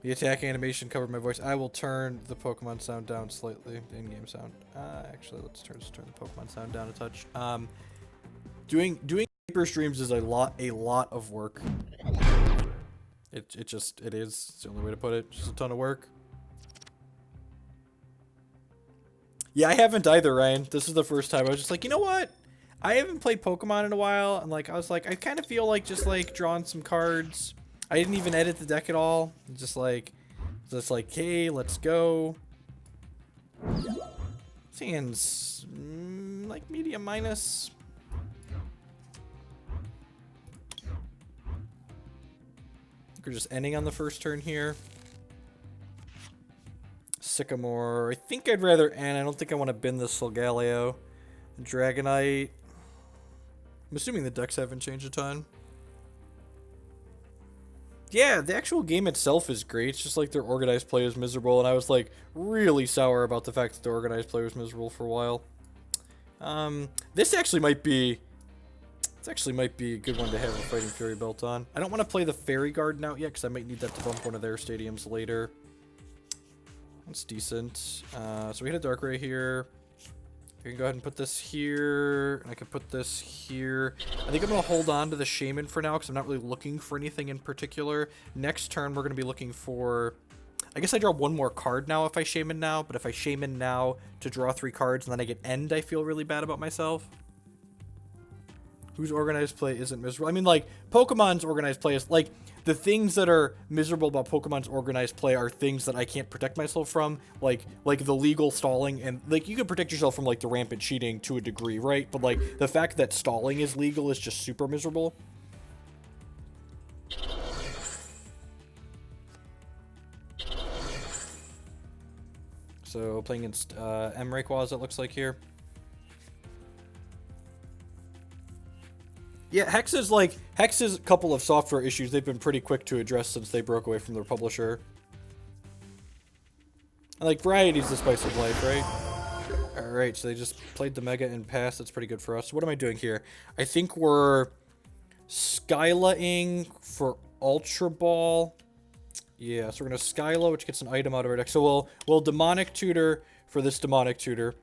The attack animation covered my voice. I will turn the Pokemon sound down slightly. The in-game sound. Actually, let's turn the Pokemon sound down a touch. Doing paper streams is a lot of work. It is. It's the only way to put it. It's just a ton of work. Yeah, I haven't either, Ryan. This is the first time I was just like, you know what? I haven't played Pokemon in a while, and like I was like, I kind of feel like just like drawing some cards. I didn't even edit the deck at all. Just like, hey, let's go. Sands, like medium minus. We're just ending on the first turn here. Sycamore. I think I'd rather end. I don't think I want to bin this Solgaleo. Dragonite. I'm assuming the decks haven't changed a ton. Yeah, the actual game itself is great. It's just like their organized play is miserable, and I was like really sour about the fact that the organized play was miserable for a while. This actually might be a good one to have a Fighting Fury belt on. I don't want to play the Fairy Garden out yet because I might need that to bump one of their stadiums later. That's decent. So we hit a Darkrai here. I can go ahead and put this here. I can put this here. I think I'm going to hold on to the Shaymin for now because I'm not really looking for anything in particular. Next turn, we're going to be looking for... I guess I draw one more card now if I Shaymin now, but if I Shaymin now to draw 3 cards and then I get End, I feel really bad about myself. Whose organized play isn't miserable? I mean, like, Pokemon's organized play is, like, the things that are miserable about Pokemon's organized play are things that I can't protect myself from, like the legal stalling, and, like, you can protect yourself from, like, the rampant cheating to a degree, right? But, like, the fact that stalling is legal is just super miserable. So, playing against Rayquaza, it looks like here. Yeah, Hex's a couple of software issues they've been pretty quick to address since they broke away from their publisher. And like, variety's the spice of life, right? Alright, so they just played the Mega and passed. That's pretty good for us. What am I doing here? I think we're Skyla-ing for Ultra Ball. Yeah, so we're gonna Skyla, which gets an item out of our deck. So we'll Demonic Tutor for this Demonic Tutor.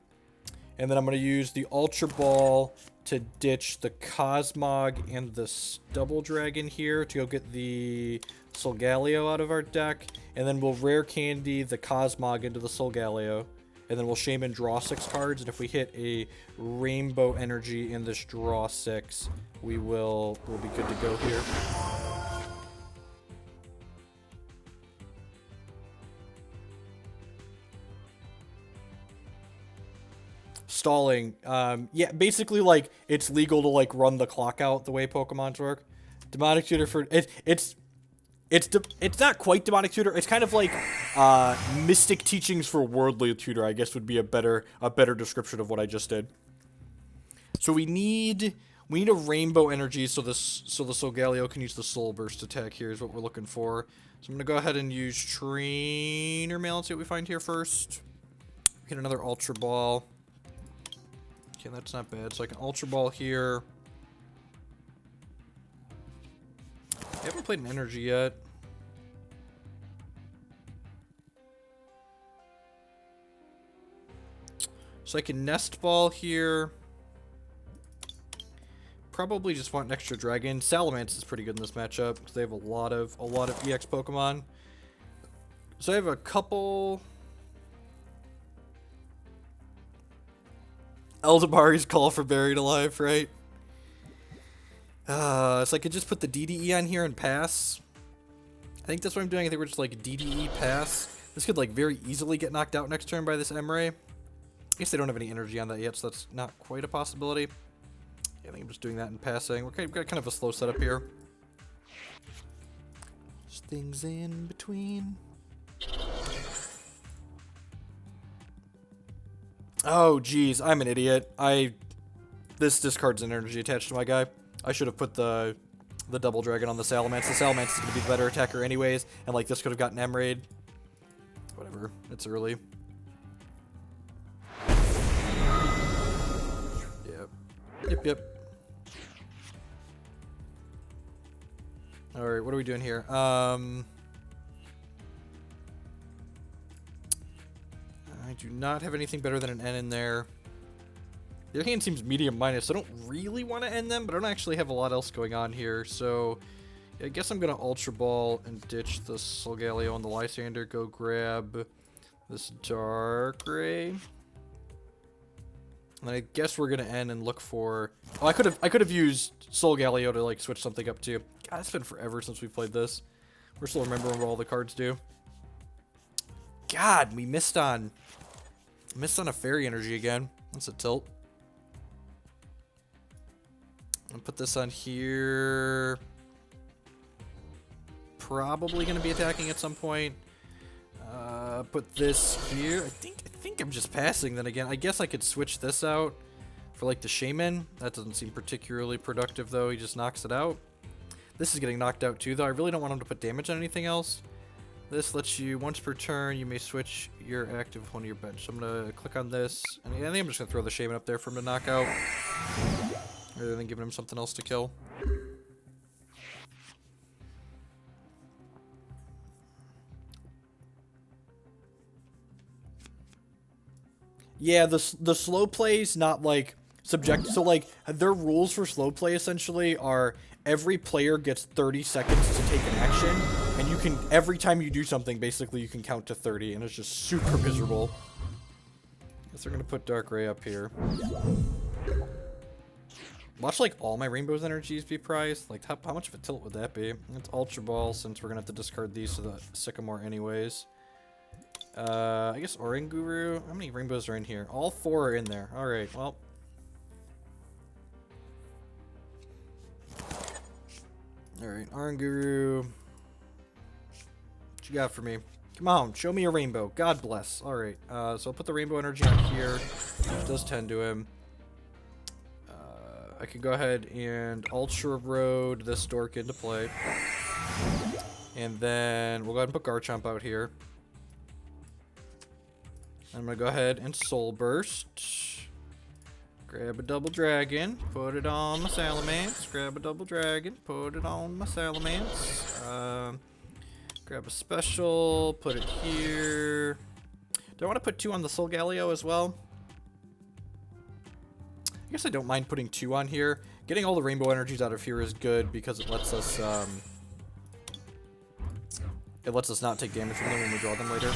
And then I'm gonna use the Ultra Ball to ditch the Cosmog and the Stubble Dragon here to go get the Solgaleo out of our deck. And then we'll Rare Candy the Cosmog into the Solgaleo. And then we'll Shaymin draw 6 cards. And if we hit a Rainbow Energy in this draw 6, we'll be good to go here. Stalling, yeah, basically, like, it's legal to, like, run the clock out the way Pokemon's work. Demonic Tutor for... It's not quite Demonic Tutor. It's kind of like, Mystic Teachings for Worldly Tutor, I guess, would be a better description of what I just did. So we need a Rainbow Energy so the Solgaleo can use the Soul Burst attack here is what we're looking for. So I'm going to go ahead and use Trainer Mail and see what we find here first. Get another Ultra Ball. Okay, that's not bad. So I can Ultra Ball here. I haven't played an Energy yet. So I can Nest Ball here. Probably just want an extra Dragon. Salamence is pretty good in this matchup because they have a lot of EX Pokemon. So I have a couple... Eldabari's Call for Buried Alive, right? So I could just put the DDE on here and pass. I think that's what I'm doing. I think we're just like DDE pass. This could like very easily get knocked out next turn by this Emray. I guess they don't have any energy on that yet, so that's not quite a possibility. Yeah, I think I'm just doing that and passing. We've got kind of a slow setup here. There's things in between. Oh, geez, I'm an idiot. This discards an energy attached to my guy. I should have put the Double Dragon on the Salamence. The Salamence is going to be the better attacker anyways, and like this could have gotten Emrayed. Whatever, it's early. Yep. Alright, what are we doing here? do not have anything better than an N in there. Their hand seems medium minus, so I don't really want to end them, but I don't actually have a lot else going on here, so I guess I'm going to Ultra Ball and ditch the Solgaleo and the Lysandre, go grab this Darkrai. And I guess we're going to end and look for... Oh, I could have used Solgaleo to, like, switch something up, too. God, it's been forever since we played this. We're still remembering what all the cards do. God, we missed on a Fairy Energy again. That's a tilt. I'll put this on here. Probably going to be attacking at some point. Put this here. I think I'm just passing then again. I guess I could switch this out for like the Shaymin. That doesn't seem particularly productive though. He just knocks it out. This is getting knocked out too though. I really don't want him to put damage on anything else. This lets you, once per turn, you may switch your active with one of your bench. So I'm going to click on this. And I think I'm just going to throw the Shaymin up there for him to knock out. Rather than giving him something else to kill. Yeah, the slow play's not like subject. So like their rules for slow play essentially are every player gets 30 seconds to take an action, and you can every time you do something basically you can count to 30, and it's just super miserable. Guess they're gonna put Darkrai up here. Watch like all my Rainbow's energies be prized. Like how much of a tilt would that be? It's Ultra Ball since we're gonna have to discard these to the Sycamore anyways. I guess Oranguru. How many rainbows are in here? All 4 are in there. Alright, well. Alright, Oranguru. What you got for me? Come on, show me a rainbow. God bless. Alright, so I'll put the rainbow energy on here. It does 10 to him. I can go ahead and Ultra Road this dork into play. And then we'll go ahead and put Garchomp out here. I'm going to go ahead and Soul Burst. Grab a Double Dragon. Put it on my Salamence. Grab a Double Dragon. Put it on my Salamence. Grab a Special. Put it here. Do I want to put 2 on the Solgaleo as well? I guess I don't mind putting 2 on here. Getting all the rainbow energies out of here is good because it lets us not take damage from them when we draw them later.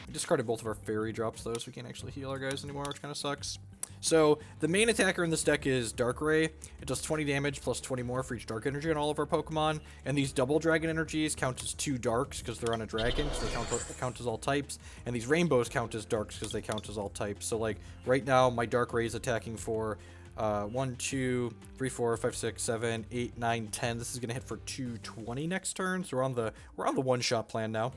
We discarded both of our Fairy Drops though, so we can't actually heal our guys anymore, which kind of sucks. So the main attacker in this deck is Darkrai. It does 20 damage plus 20 more for each dark energy on all of our Pokemon. And these double dragon energies count as 2 darks because they're on a dragon, so they count as all types. And these rainbows count as darks because they count as all types. So like right now, my Darkrai is attacking for 1, 2, 3, 4, 5, 6, 7, 8, 9, 10. This is gonna hit for 220 next turn. So we're on the one-shot plan now.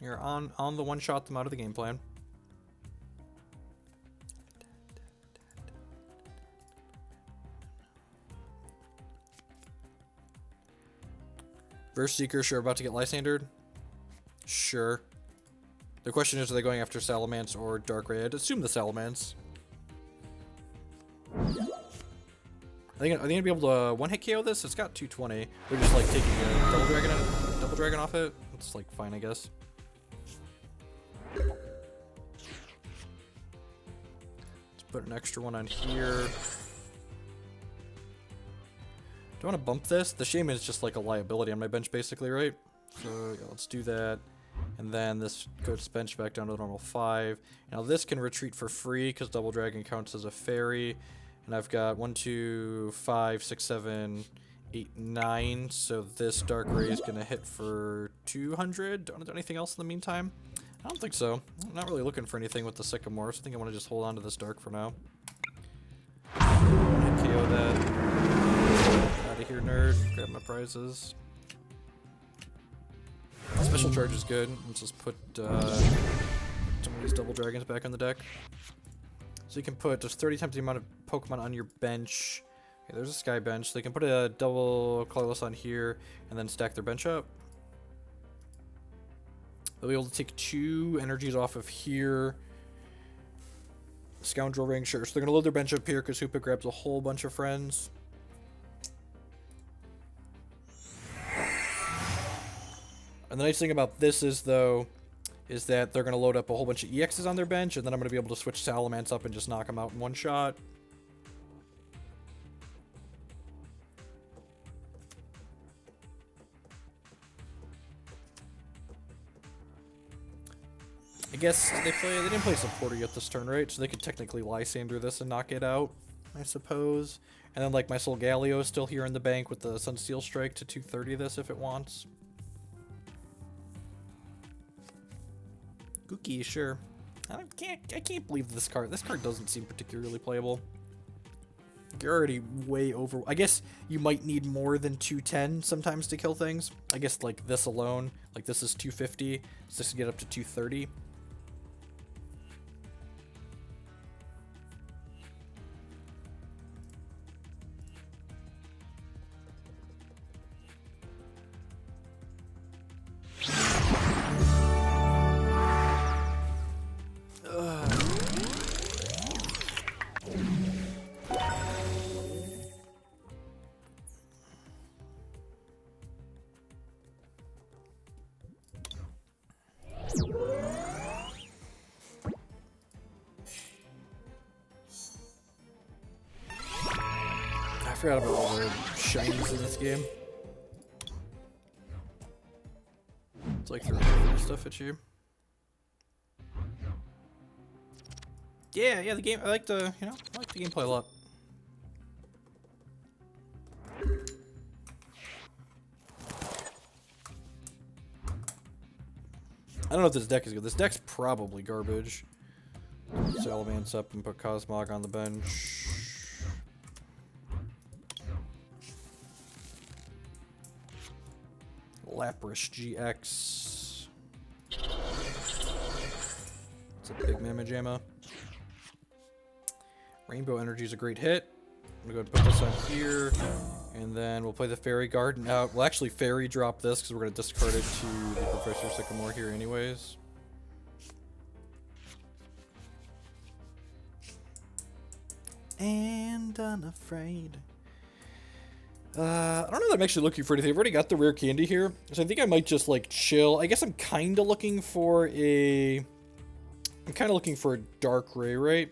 You're on the one-shot them out of the game plan. Verse Seeker, sure, about to get Lysandre? Sure. The question is, are they going after Salamence or Darkrai? I'd assume the Salamence. Are they gonna be able to one-hit KO this? It's got 220. They're just like taking a double dragon off it. It's like fine, I guess. Let's put an extra one on here. Do I want to bump this? The Shaymin is just like a liability on my bench basically, right? So yeah, let's do that. And then this goes bench back down to the normal 5. Now this can retreat for free because Double Dragon counts as a fairy. And I've got 1, 2, 5, 6, 7, 8, 9. So this Darkrai is going to hit for 200. Do I want to do anything else in the meantime? I don't think so. I'm not really looking for anything with the Sycamore, so I think I want to just hold on to this Dark for now. KO that. Out of here, nerd. Grab my prizes. Special Charge is good. Let's just put some of these Double Dragons back on the deck. So you can put just 30 times the amount of Pokemon on your bench. Okay, there's a Sky bench. So they can put a double Colorless on here and then stack their bench up. They'll be able to take 2 energies off of here. Scoundrel Ring, sure. So they're going to load their bench up here because Hoopa grabs a whole bunch of friends. And the nice thing about this is, though, is that they're going to load up a whole bunch of EXs on their bench, and then I'm going to be able to switch Salamence up and just knock them out in one shot. I guess they didn't play supporter yet this turn, right? So they could technically Lysandre this and knock it out, I suppose. And then, like, my Solgaleo is still here in the bank with the Sunsteel Strike to 230 this if it wants. Gookie, sure. I can't believe this card. This card doesn't seem particularly playable. You're already way over. I guess you might need more than 210 sometimes to kill things. I guess, like, this alone, like, this is 250, so this can get up to 230. I forgot about all the shinies in this game. It's like throwing stuff at you. Yeah, the game. I like the, I like the gameplay a lot. I don't know if this deck is good. This deck's probably garbage. Salamence up and put Cosmog on the bench. Lapras GX. It's a big Mamma Jamma. Rainbow Energy is a great hit. I'm gonna go ahead and put this on here. And then we'll play the Fairy Garden out. We'll actually Fairy Drop this because we're going to discard it to the Professor Sycamore here anyways. And unafraid. I don't know that I'm actually looking for anything. I've already got the Rare Candy here. So I think I might just, like, chill. I guess I'm kind of looking for a... I'm kind of looking for a Darkrai, right?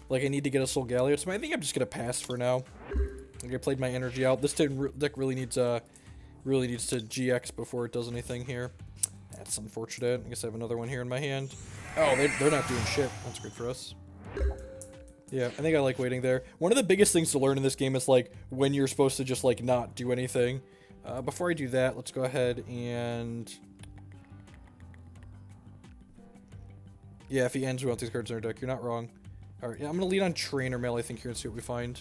Like, I need to get a Solgaleo. So I think I'm just going to pass for now. Like, I played my energy out. This deck really needs to GX before it does anything here. That's unfortunate. I guess I have another one here in my hand. Oh, they're not doing shit. That's good for us. Yeah, I think I like waiting there. One of the biggest things to learn in this game is, like, when you're supposed to just, like, not do anything. Before I do that, let's go ahead and... Yeah, if he ends, we want these cards in our deck. You're not wrong. Alright, yeah, I'm going to lead on Trainer Mail, I think, here and see what we find.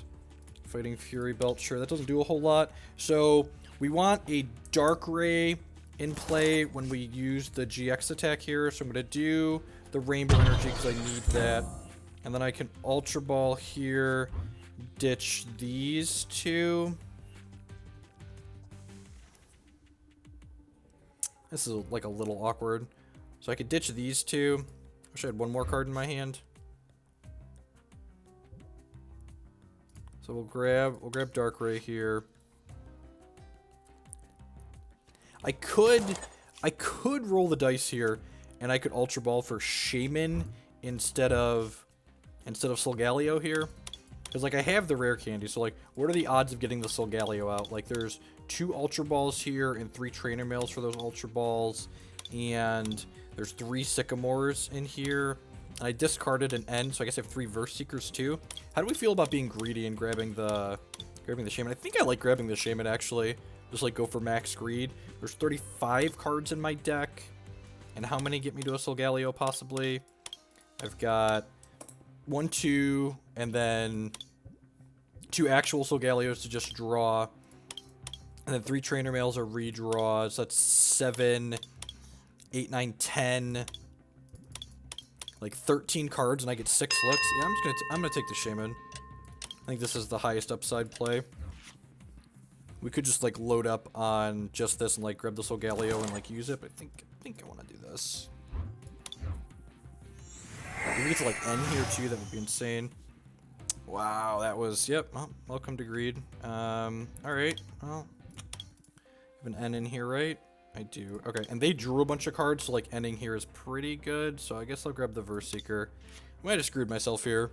Fighting Fury Belt, sure, that doesn't do a whole lot. So, we want a Darkrai in play when we use the GX attack here. So I'm going to do the Rainbow Energy because I need that. And then I can Ultra Ball here, ditch these two. This is like a little awkward. So I could ditch these two. Wish I had one more card in my hand. So we'll grab Darkrai here. I could roll the dice here, and I could Ultra Ball for Shaymin instead of Solgaleo here. Because, like, I have the Rare Candy, so, like, what are the odds of getting the Solgaleo out? Like, there's 2 Ultra Balls here and 3 Trainer Mails for those Ultra Balls. And there's 3 Sycamores in here. I discarded an N, so I guess I have 3 Verse Seekers too. How do we feel about being greedy and grabbing the Shaymin? I think I like grabbing the Shaymin, actually. Just, like, go for max greed. There's 35 cards in my deck. And how many get me to a Solgaleo, possibly? I've got 1, 2, and then 2 actual Solgaleos to just draw. And then 3 Trainer Mails are redraws. That's 7, 8, 9, 10... like 13 cards and I get 6 looks. Yeah, I'm gonna take the Shaymin. I think this is the highest upside play. We could just, like, load up on just this and, like, grab the Solgaleo and, like, use it, but I think I want to do this. If we get to, like, N here too, that would be insane. Wow, that was, yep, well, welcome to greed. Alright, well, I have an N in here, right? I do. Okay, and they drew a bunch of cards, so like ending here is pretty good, so I guess I'll grab the Verse Seeker. I might have screwed myself here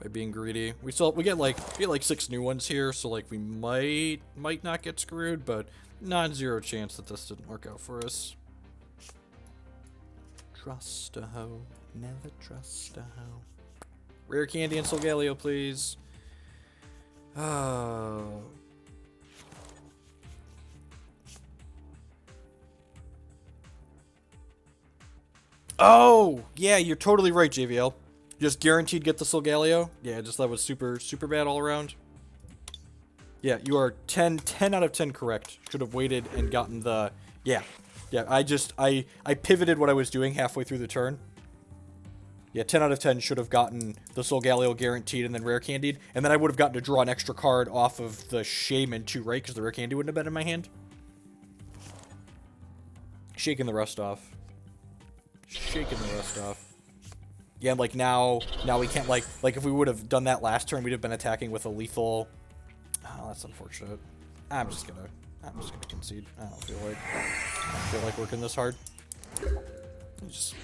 by being greedy. We get like 6 new ones here, so like we might not get screwed, but non-zero chance that this didn't work out for us. Trust a hoe, never trust a hoe. Rare Candy and Solgaleo, please. Oh, yeah, you're totally right, JVL. Just guaranteed get the Solgaleo. Yeah, just that was super bad all around. Yeah, you are 10 out of 10 correct. Should have waited and gotten the... Yeah, I pivoted what I was doing halfway through the turn. Yeah, 10 out of 10 should have gotten the Solgaleo guaranteed and then Rare Candied. And then I would have gotten to draw an extra card off of the Shaymin too, right? Because the Rare Candy wouldn't have been in my hand. Shaking the rust off. Shaking the rust off. Yeah, like now we can't like if we would have done that last turn, we'd have been attacking with a lethal. Oh, that's unfortunate. I'm just gonna concede. I don't feel like working this hard. Just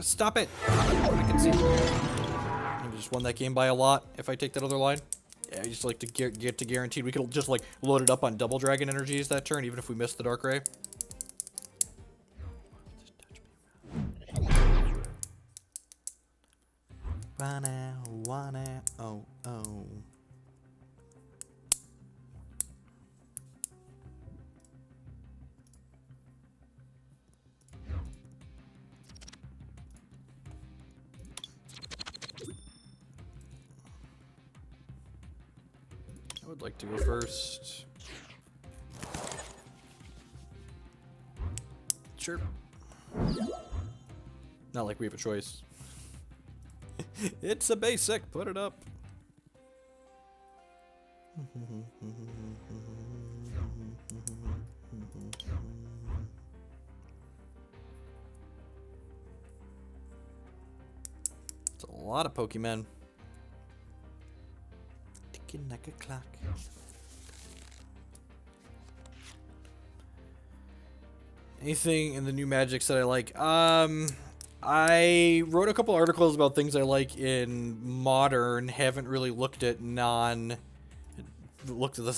stop it. I concede. I just won that game by a lot. If I take that other line, yeah, I just like to get to guaranteed. We could just like load it up on double dragon energies that turn, even if we missed the Darkrai. Wanna, oh. I would like to go first. Sure. Not like we have a choice. It's a basic, put it up. It's a lot of Pokemon. Ticking like a clock. Anything in the new magics that I like? I wrote a couple articles about things I like in modern. Haven't really looked at this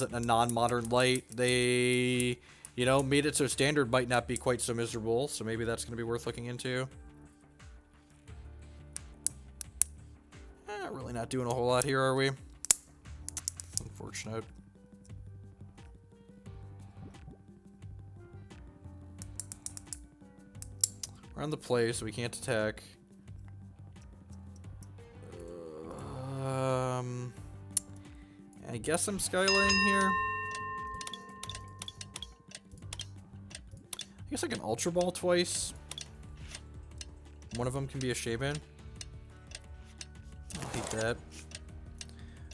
in a non-modern light. They, you know, made it so standard might not be quite so miserable. So maybe that's going to be worth looking into. Really not doing a whole lot here, are we? Unfortunate. We're on the play, so we can't attack. I guess I'm Skyla here. I guess I can Ultra Ball twice. One of them can be a Shaymin. I'll hate that.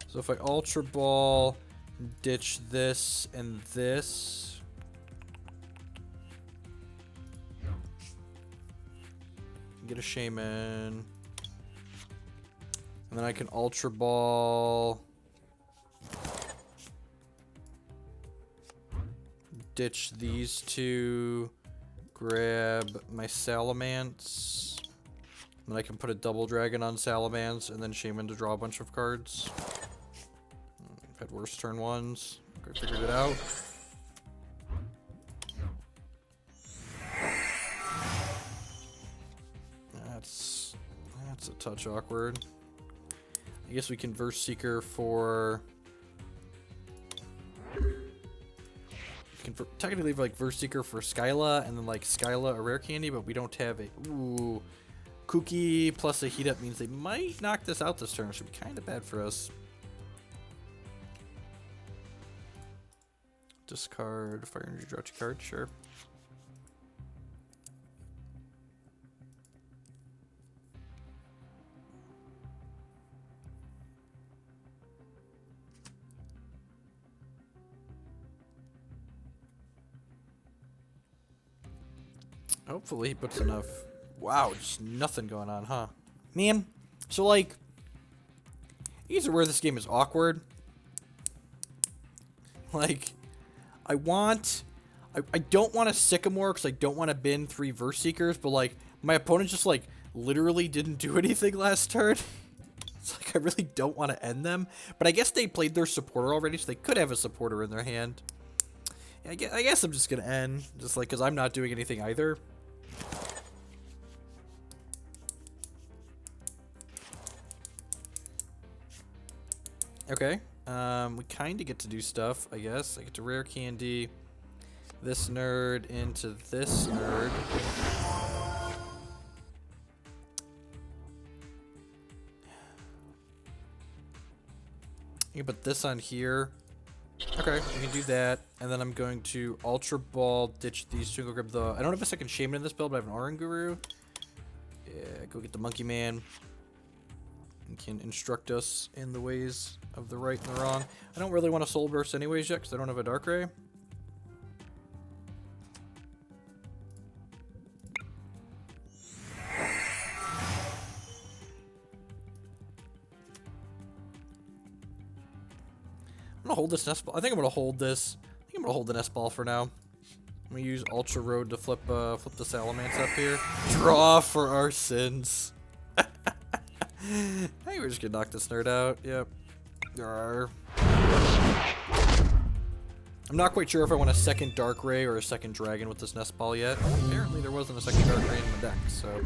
So if I Ultra Ball, ditch this and this. Get a Shaymin. And then I can Ultra Ball. Ditch these two. Grab my Salamence. And then I can put a double dragon on Salamence and then Shaymin to draw a bunch of cards. I've had worse turn ones. I figured it out. That's a touch awkward. I guess we can Verse Seeker for... We can technically like Verse Seeker for Skyla, and then like Skyla a Rare Candy, but we don't have a... Ooh. Kooky plus a heat up means they might knock this out this turn, which would be kind of bad for us. Discard, fire energy, draw 2 cards, sure. Hopefully he puts enough. Wow, just nothing going on, huh? Man, so like, These are where this game is awkward. Like, I don't want a Sycamore because I don't want to bin 3 Verse Seekers, but like, my opponent just like literally didn't do anything last turn. It's like, I really don't want to end them. But I guess they played their supporter already, so they could have a supporter in their hand. I guess I'm just going to end, just like, because I'm not doing anything either. Okay, we kind of get to do stuff, I guess. I get to Rare Candy this nerd into this nerd. You can put this on here. Okay, we can do that. And then I'm going to Ultra Ball, ditch these two, go grab the... I don't have a second Shaymin in this build, but I have an Oranguru. Yeah, go get the Monkey Man. He can instruct us in the ways of the right and the wrong. I don't really want a Soul Burst anyways yet, because I don't have a Darkrai. I'm gonna hold this nest ball. I think I'm gonna hold this. I think I'm gonna hold the nest ball for now. I'm gonna use Ultra Road to flip the Salamence up here. Draw for our sins. Hey, we're just gonna knock this nerd out. Yep. I'm not quite sure if I want a second Darkrai or a second Dragon with this nest ball yet. Apparently there wasn't a second Darkrai in the deck, so.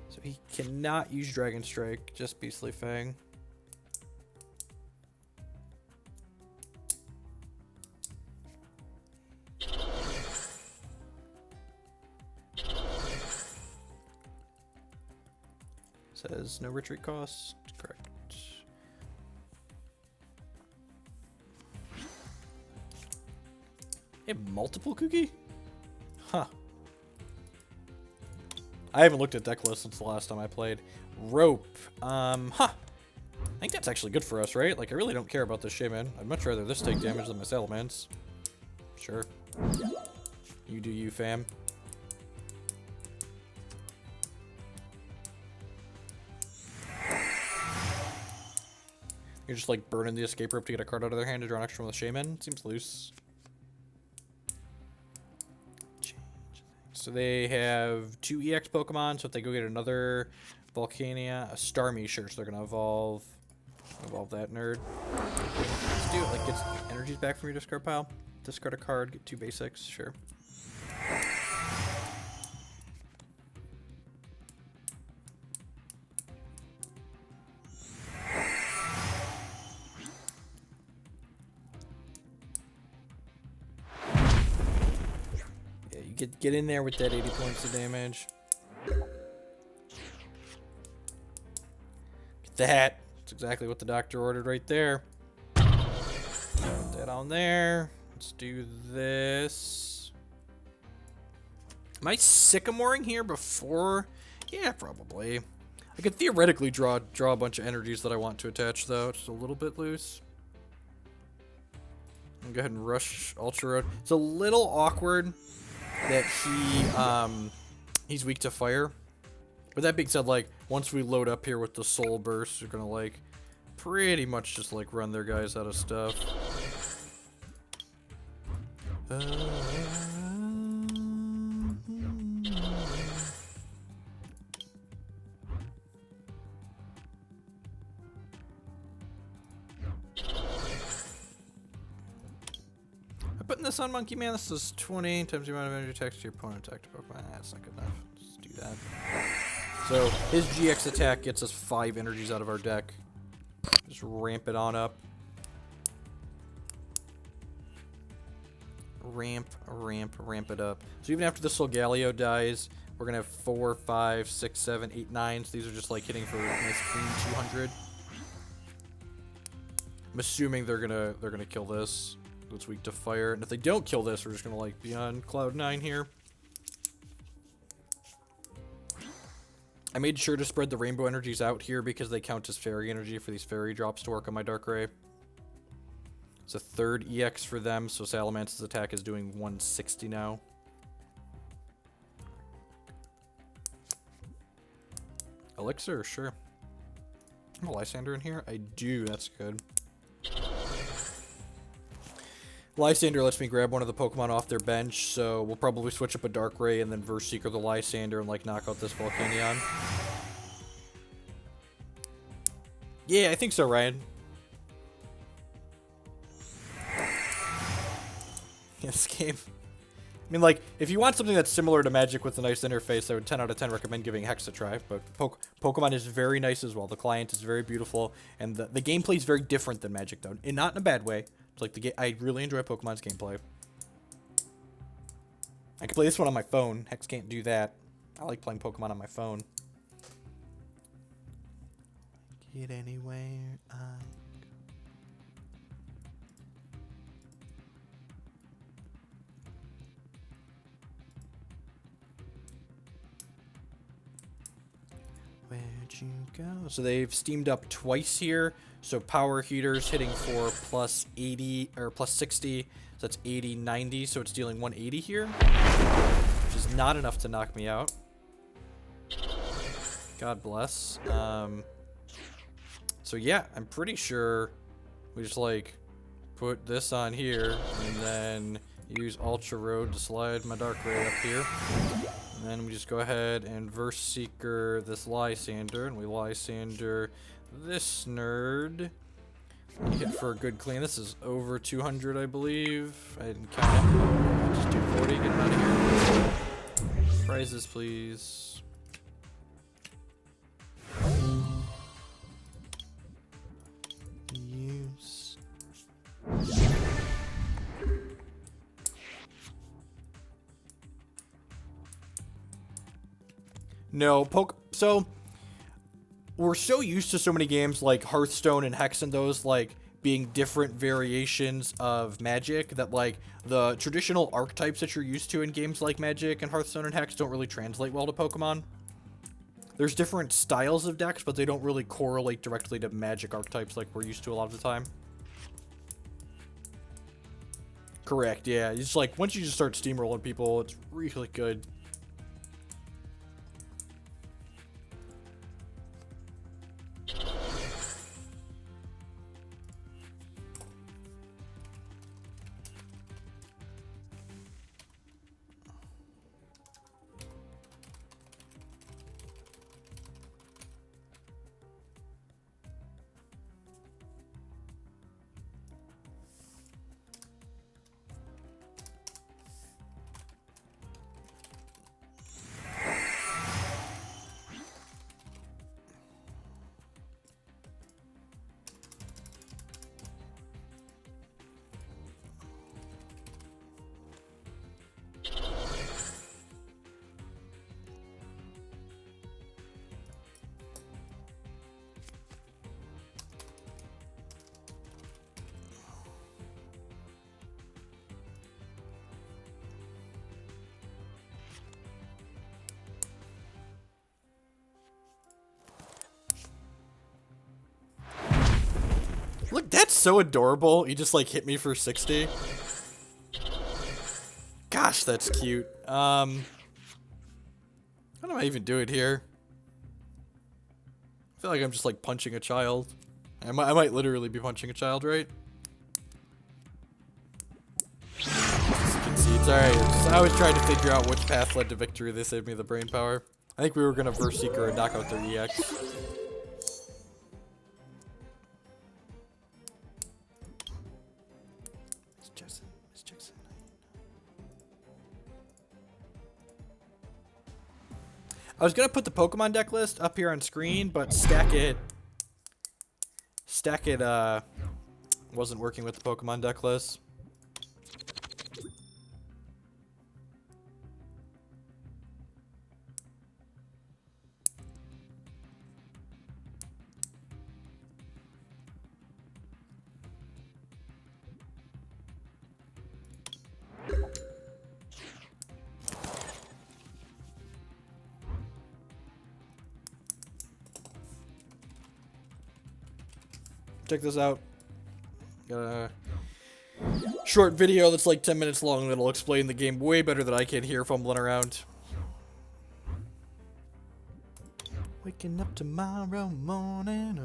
So he cannot use Dragon Strike, just Beastly Fang. Says no retreat cost. Correct. They have multiple Cookie? Huh. I haven't looked at deck lists since the last time I played. Rope. Huh. I think that's actually good for us, right? Like, I really don't care about this Shaymin. I'd much rather this take damage than my Salamence. Sure. You do you, fam. You're just like burning the escape rope to get a card out of their hand to draw an extra one with Shaymin. Seems loose. So they have 2 EX Pokemon, so if they go get another Volcania, a Starmie, sure, so they're gonna evolve that nerd. Let's do it. Like, get energies back from your discard pile. Discard a card, get 2 basics, sure. Get in there with that 80 points of damage. Get that. That's exactly what the doctor ordered right there. Put that on there. Let's do this. Am I Sycamoring here before? Yeah, probably. I could theoretically draw a bunch of energies that I want to attach, though. Just a little bit loose. I'm gonna go ahead and rush Ultra Road. It's a little awkward that he's weak to fire. But that being said, like, once we load up here with the Soul Burst, we're gonna, like, pretty much just, like, run their guys out of stuff. Putting this on Monkey Man, this is 20 times the amount of energy attacks to your opponent attack to Pokemon. That's not good enough. Let's do that. So his GX attack gets us 5 energies out of our deck. Just ramp it on up. Ramp it up. So even after the Solgaleo dies, we're gonna have 4, 5, 6, 7, 8, 9. So these are just like hitting for a nice clean 200. I'm assuming they're gonna kill this. It's weak to fire, and if they don't kill this, we're just gonna like be on cloud 9 here. I made sure to spread the rainbow energies out here because they count as fairy energy for these fairy drops to work on my Darkrai. It's a 3rd EX for them, so Salamance's attack is doing 160 now. Elixir, sure. I have a Lysandre in here? I do, that's good. Lysandre lets me grab one of the Pokemon off their bench, so we'll probably switch up a Darkrai and then Verse Seeker the Lysandre and, like, knock out this Volcanion. Yeah, I think so, Ryan. Yeah, this game. I mean, like, if you want something that's similar to Magic with a nice interface, I would 10 out of 10 recommend giving Hex a try. But Pokemon is very nice as well. The client is very beautiful, and the gameplay is very different than Magic, though. And not in a bad way. It's like I really enjoy Pokemon's gameplay. I can play this one on my phone. Hex can't do that. I like playing Pokemon on my phone. Get anywhere I go. Where'd you go? So they've steamed up twice here. So power heaters hitting for plus 80 or plus 60. So that's 80, 90. So it's dealing 180 here, which is not enough to knock me out. God bless. So yeah, I'm pretty sure we just like put this on here and then use Ultra Road to slide my Darkrai up here. And then we just go ahead and Verse Seeker this Lysandre, and we Lysandre this nerd. Hit for a good clean. This is over 200, I believe. I didn't count it. Just 240. Get him out of here. Prizes, please. Use. No, so we're so used to so many games like Hearthstone and Hex and those like being different variations of Magic that like the traditional archetypes that you're used to in games like Magic and Hearthstone and Hex don't really translate well to Pokemon. There's different styles of decks, but they don't really correlate directly to Magic archetypes like we're used to a lot of the time. Correct, yeah. It's like once you just start steamrolling people, it's really good. Look, that's so adorable. He just like hit me for 60. Gosh, that's cute. What am I even doing here? I feel like I'm just like punching a child. I might literally be punching a child, right? Concedes. Alright, I was trying to figure out which path led to victory. They saved me the brain power. I think we were gonna Verse Seeker and knock out their EX. I was gonna put the Pokemon deck list up here on screen, but Stack It wasn't working with the Pokemon deck list. Check this out. Got a short video that's like 10 minutes long that'll explain the game way better than I can here fumbling around. Waking up tomorrow morning.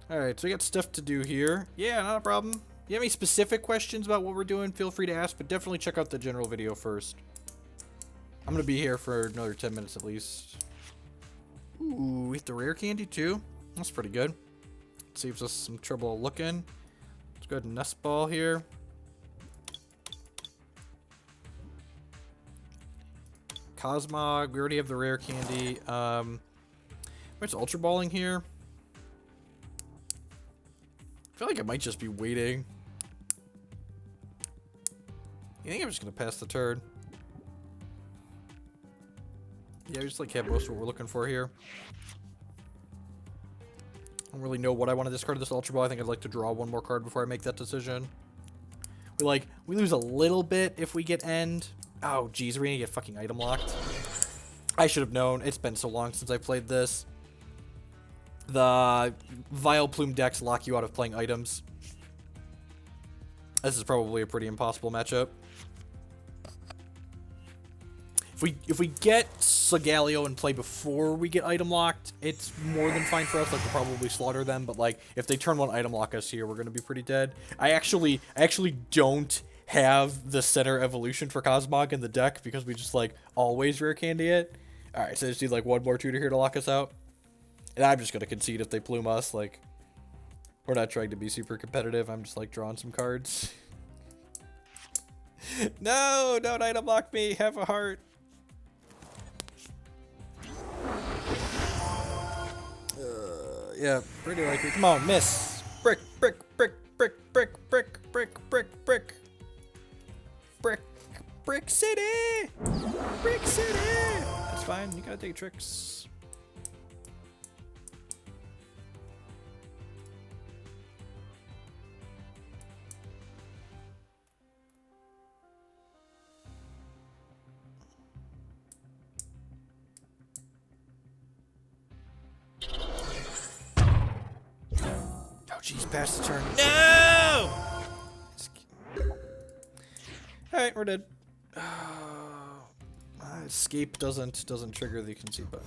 Alright, so we got stuff to do here. Yeah, not a problem. You have any specific questions about what we're doing, feel free to ask, but definitely check out the general video first. I'm going to be here for another 10 minutes at least. Ooh, we hit the rare candy too. That's pretty good. Saves us some trouble looking. Let's go ahead and nest ball here. Cosmog, we already have the rare candy. What's ultra balling here? I feel like I might just be waiting. I think I'm just gonna pass the turn. Yeah, we just like have most of what we're looking for here. I don't really know what I want to discard this Ultra Ball. I think I'd like to draw one more card before I make that decision. We lose a little bit if we get end. Oh, geez, we're gonna get fucking item locked. I should have known. It's been so long since I played this. The Vileplume decks lock you out of playing items. This is probably a pretty impossible matchup. If we get Solgaleo and play before we get item locked, it's more than fine for us. Like, we'll probably slaughter them, but like if they turn one item lock us here, we're gonna be pretty dead. I actually don't have the center evolution for Cosmog in the deck because we just like always rare candy it. Alright, so I just need like one more tutor here to lock us out. And I'm just gonna concede if they plume us. Like, we're not trying to be super competitive. I'm just like drawing some cards. No, don't item lock me. Have a heart. Yeah, pretty likely. Come on, miss. Brick, brick, brick, brick, brick, brick, brick, brick, brick. Brick, brick city. Brick city. That's fine. You gotta take tricks. Jeez, pass the turn. No! Alright, we're dead. Escape doesn't trigger the concede button.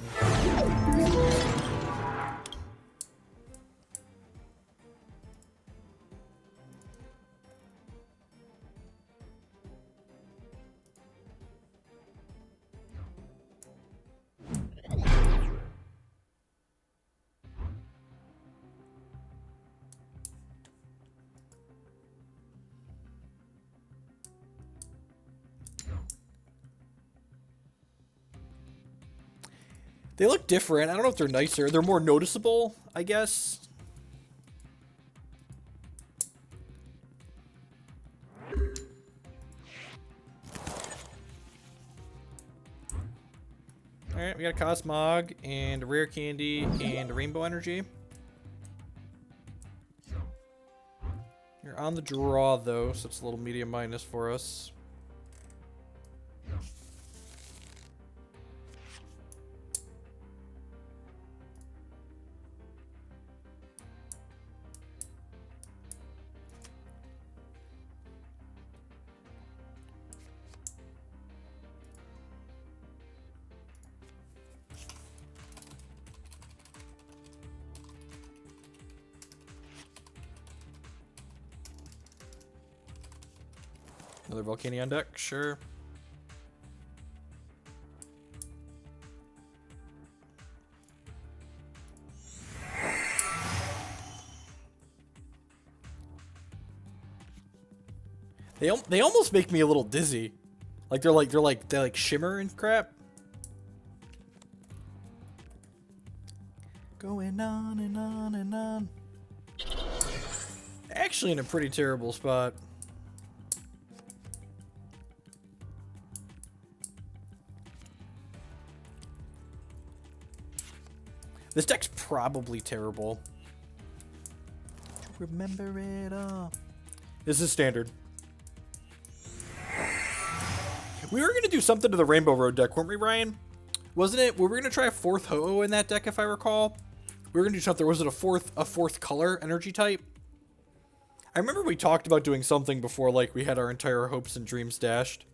They look different. I don't know if they're nicer. They're more noticeable, I guess. Alright, we got a Cosmog and a Rare Candy and a Rainbow Energy. You're on the draw, though, so it's a little medium minus for us. Another Volcanion on deck, sure. They almost make me a little dizzy. Like they like shimmer and crap. Going on and on and on. Actually in a pretty terrible spot. This deck's probably terrible. Remember it all. This is standard. We were gonna do something to the Rainbow Road deck, weren't we, Ryan? Wasn't it? We were gonna try a fourth Ho-Oh in that deck, if I recall. We were gonna do something. Was it a fourth color energy type? I remember we talked about doing something before, like we had our entire hopes and dreams dashed.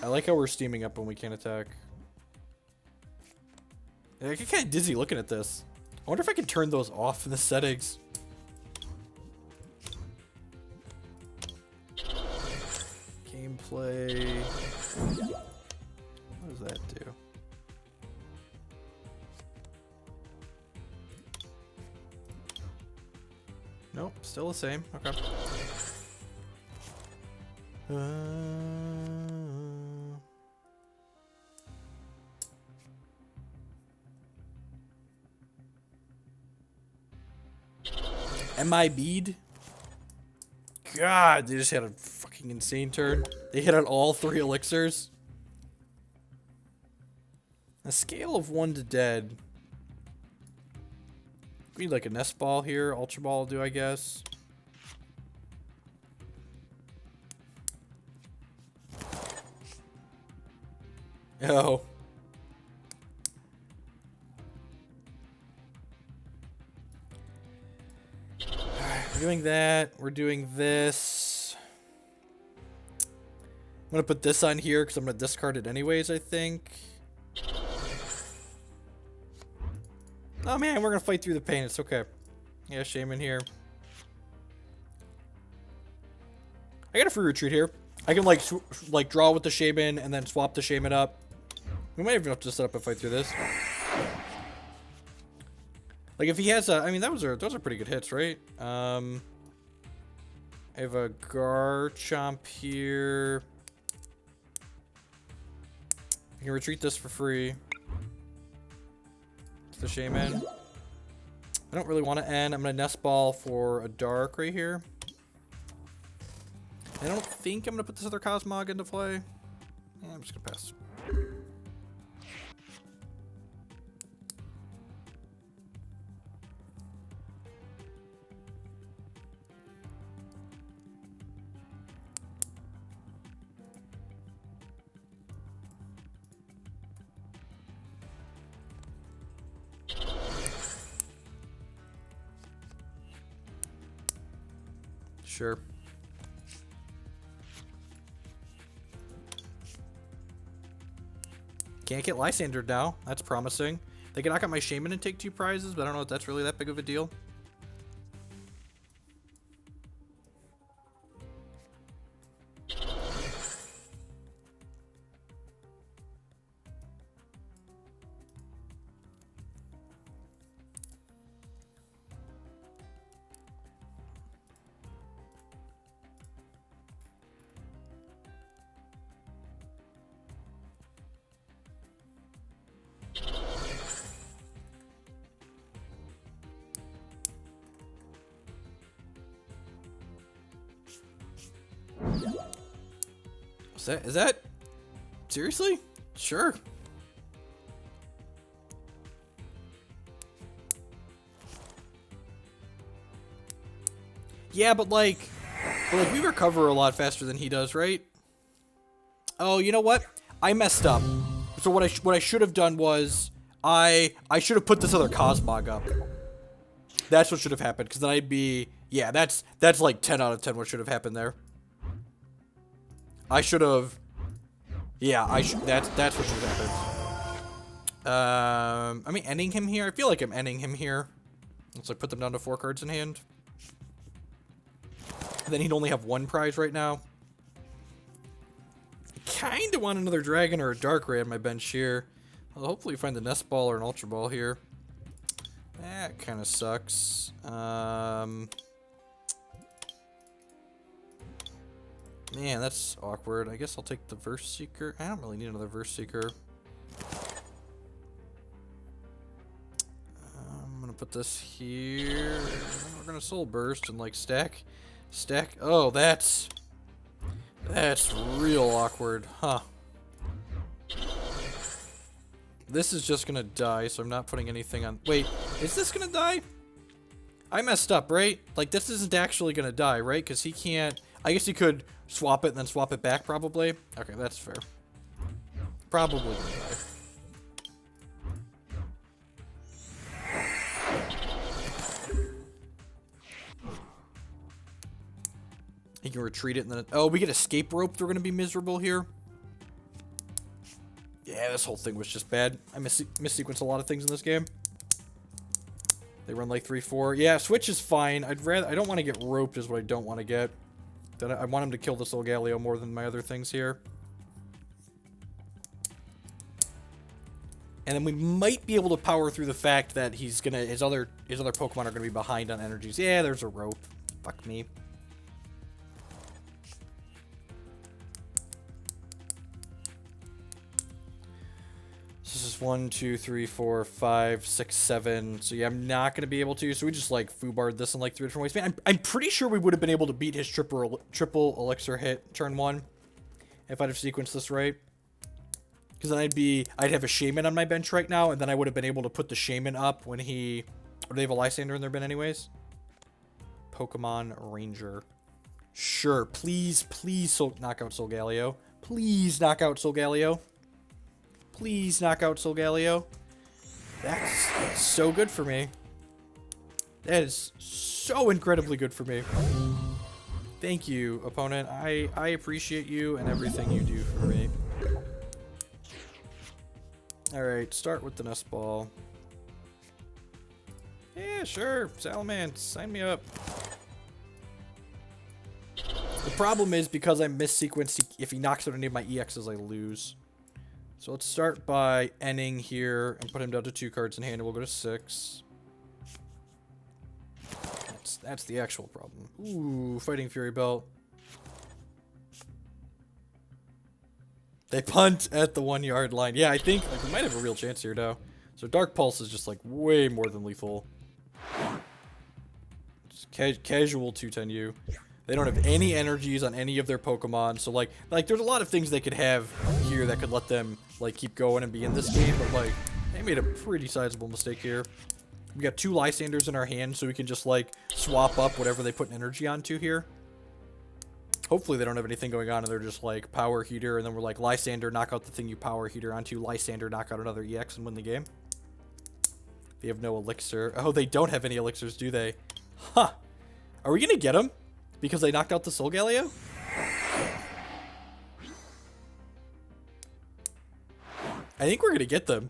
I like how we're steaming up when we can't attack. I get kind of dizzy looking at this. I wonder if I can turn those off in the settings. Gameplay. What does that do? Nope, still the same. Okay. MI bead? God, they just had a fucking insane turn. They hit on all 3 elixirs. A scale of 1 to dead. We need like a nest ball here. Ultra ball will do, I guess. Oh. We're doing that. We're doing this. I'm going to put this on here because I'm going to discard it anyways, I think. Oh man, we're going to fight through the pain. It's okay. Yeah, Shaymin here. I got a free retreat here. I can like draw with the Shaymin and then swap the Shaymin up. We might even have to set up a fight through this. Like if he has a, I mean those are pretty good hits, right? I have a Garchomp here. I can retreat this for free. It's the Shaymin. I don't really want to end. I'm gonna nest ball for a Dark right here. I don't think I'm gonna put this other Cosmog into play. Yeah, I'm just gonna pass. Sure. Can't get Lysandre now. That's promising. They can knock out my Shaymin and take 2 prizes, but I don't know if that's really that big of a deal. Is that seriously? Sure. Yeah, but like we recover a lot faster than he does, right? Oh, you know what? I messed up. So what I should have done was I should have put this other Cosmog up. That's what should have happened, because then I'd be, yeah, that's like 10 out of 10 what should have happened there. I should have, yeah, that's what should have happened. I mean, ending him here. I feel like I'm ending him here. Let's like put them down to 4 cards in hand. Then he'd only have 1 prize right now. Kind of want another dragon or a Darkrai on my bench here. I'll hopefully find the nest ball or an ultra ball here. That kind of sucks. Man, that's awkward. I guess I'll take the Verse Seeker. I don't really need another Verse Seeker. I'm gonna put this here. We're gonna Soul Burst and like stack. Oh, that's real awkward, huh? This is just gonna die, so I'm not putting anything on. Wait, is this gonna die? I messed up, right? Like this isn't actually gonna die, right? Because he can't. I guess he could swap it and then swap it back, probably. Okay, that's fair. Probably gonna die. He can retreat it and then... Oh, we get escape rope. We're gonna be miserable here. Yeah, this whole thing was just bad. I missequenced a lot of things in this game. They run like 3-4. Yeah, switch is fine. I don't want to get roped is what I don't want to get. I want him to kill the Solgaleo more than my other things here. And then we might be able to power through the fact that his other Pokemon are gonna be behind on energies. Yeah, there's a rope. Fuck me. So this is 1, 2, 3, 4, 5, 6, 7. So yeah, I'm not gonna be able to. So we just like foobarred this in like 3 different ways. Man, I'm pretty sure we would have been able to beat his triple elixir hit turn 1 if I'd have sequenced this right. Because then I'd have a Shaymin on my bench right now, and then I would have been able to put the Shaymin up when he... Or do they have a Lysandre in their bin anyways? Pokemon Ranger. Sure, please knock out Solgaleo. Please knock out Solgaleo. Please knock out Solgaleo. That's so good for me. That is so incredibly good for me. Thank you, opponent. I appreciate you and everything you do for me. Alright, start with the Nest Ball. Yeah, sure. Salamence, sign me up. The problem is because I missequenced, if he knocks out any of my EXs, I lose. So let's start by ending here and put him down to 2 cards in hand, and we'll go to 6. That's the actual problem. Ooh, Fighting Fury Belt. They punt at the 1-yard line. Yeah, I think we might have a real chance here now. So Dark Pulse is just like way more than lethal. Just casual 210U. They don't have any energies on any of their Pokemon. So like there's a lot of things they could have here that could let them like keep going and be in this game. But like they made a pretty sizable mistake here. We got 2 Lysanders in our hand, so we can just like swap up whatever they put an energy onto here. Hopefully they don't have anything going on and they're just like power heater, and then we're like Lysander, knock out the thing you power heater onto, Lysander, knock out another EX and win the game. They have no elixir. Oh, they don't have any elixirs, do they? Huh. Are we gonna get them? Because they knocked out the Solgaleo? I think we're gonna get them.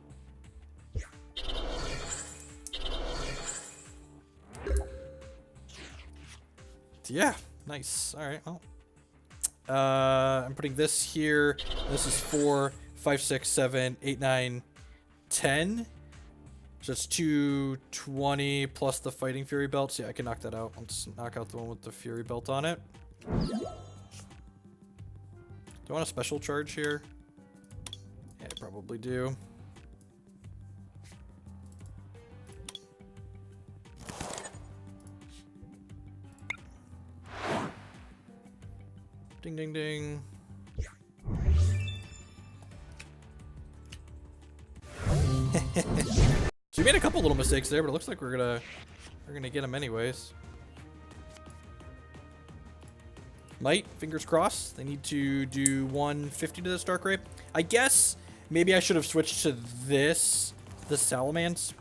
Yeah, nice. Alright, well. I'm putting this here. This is 4, 5, 6, 7, 8, 9, 10. So it's 220 plus the Fighting Fury Belt. So yeah, I can knock that out. Let's knock out the one with the Fury Belt on it. Do I want a special charge here? Yeah, I probably do. Ding, ding, ding. So we made a couple little mistakes there, but it looks like we're gonna get them anyways. Might, fingers crossed. They need to do 150 to this Darkrai. I guess maybe I should have switched to this Salamence.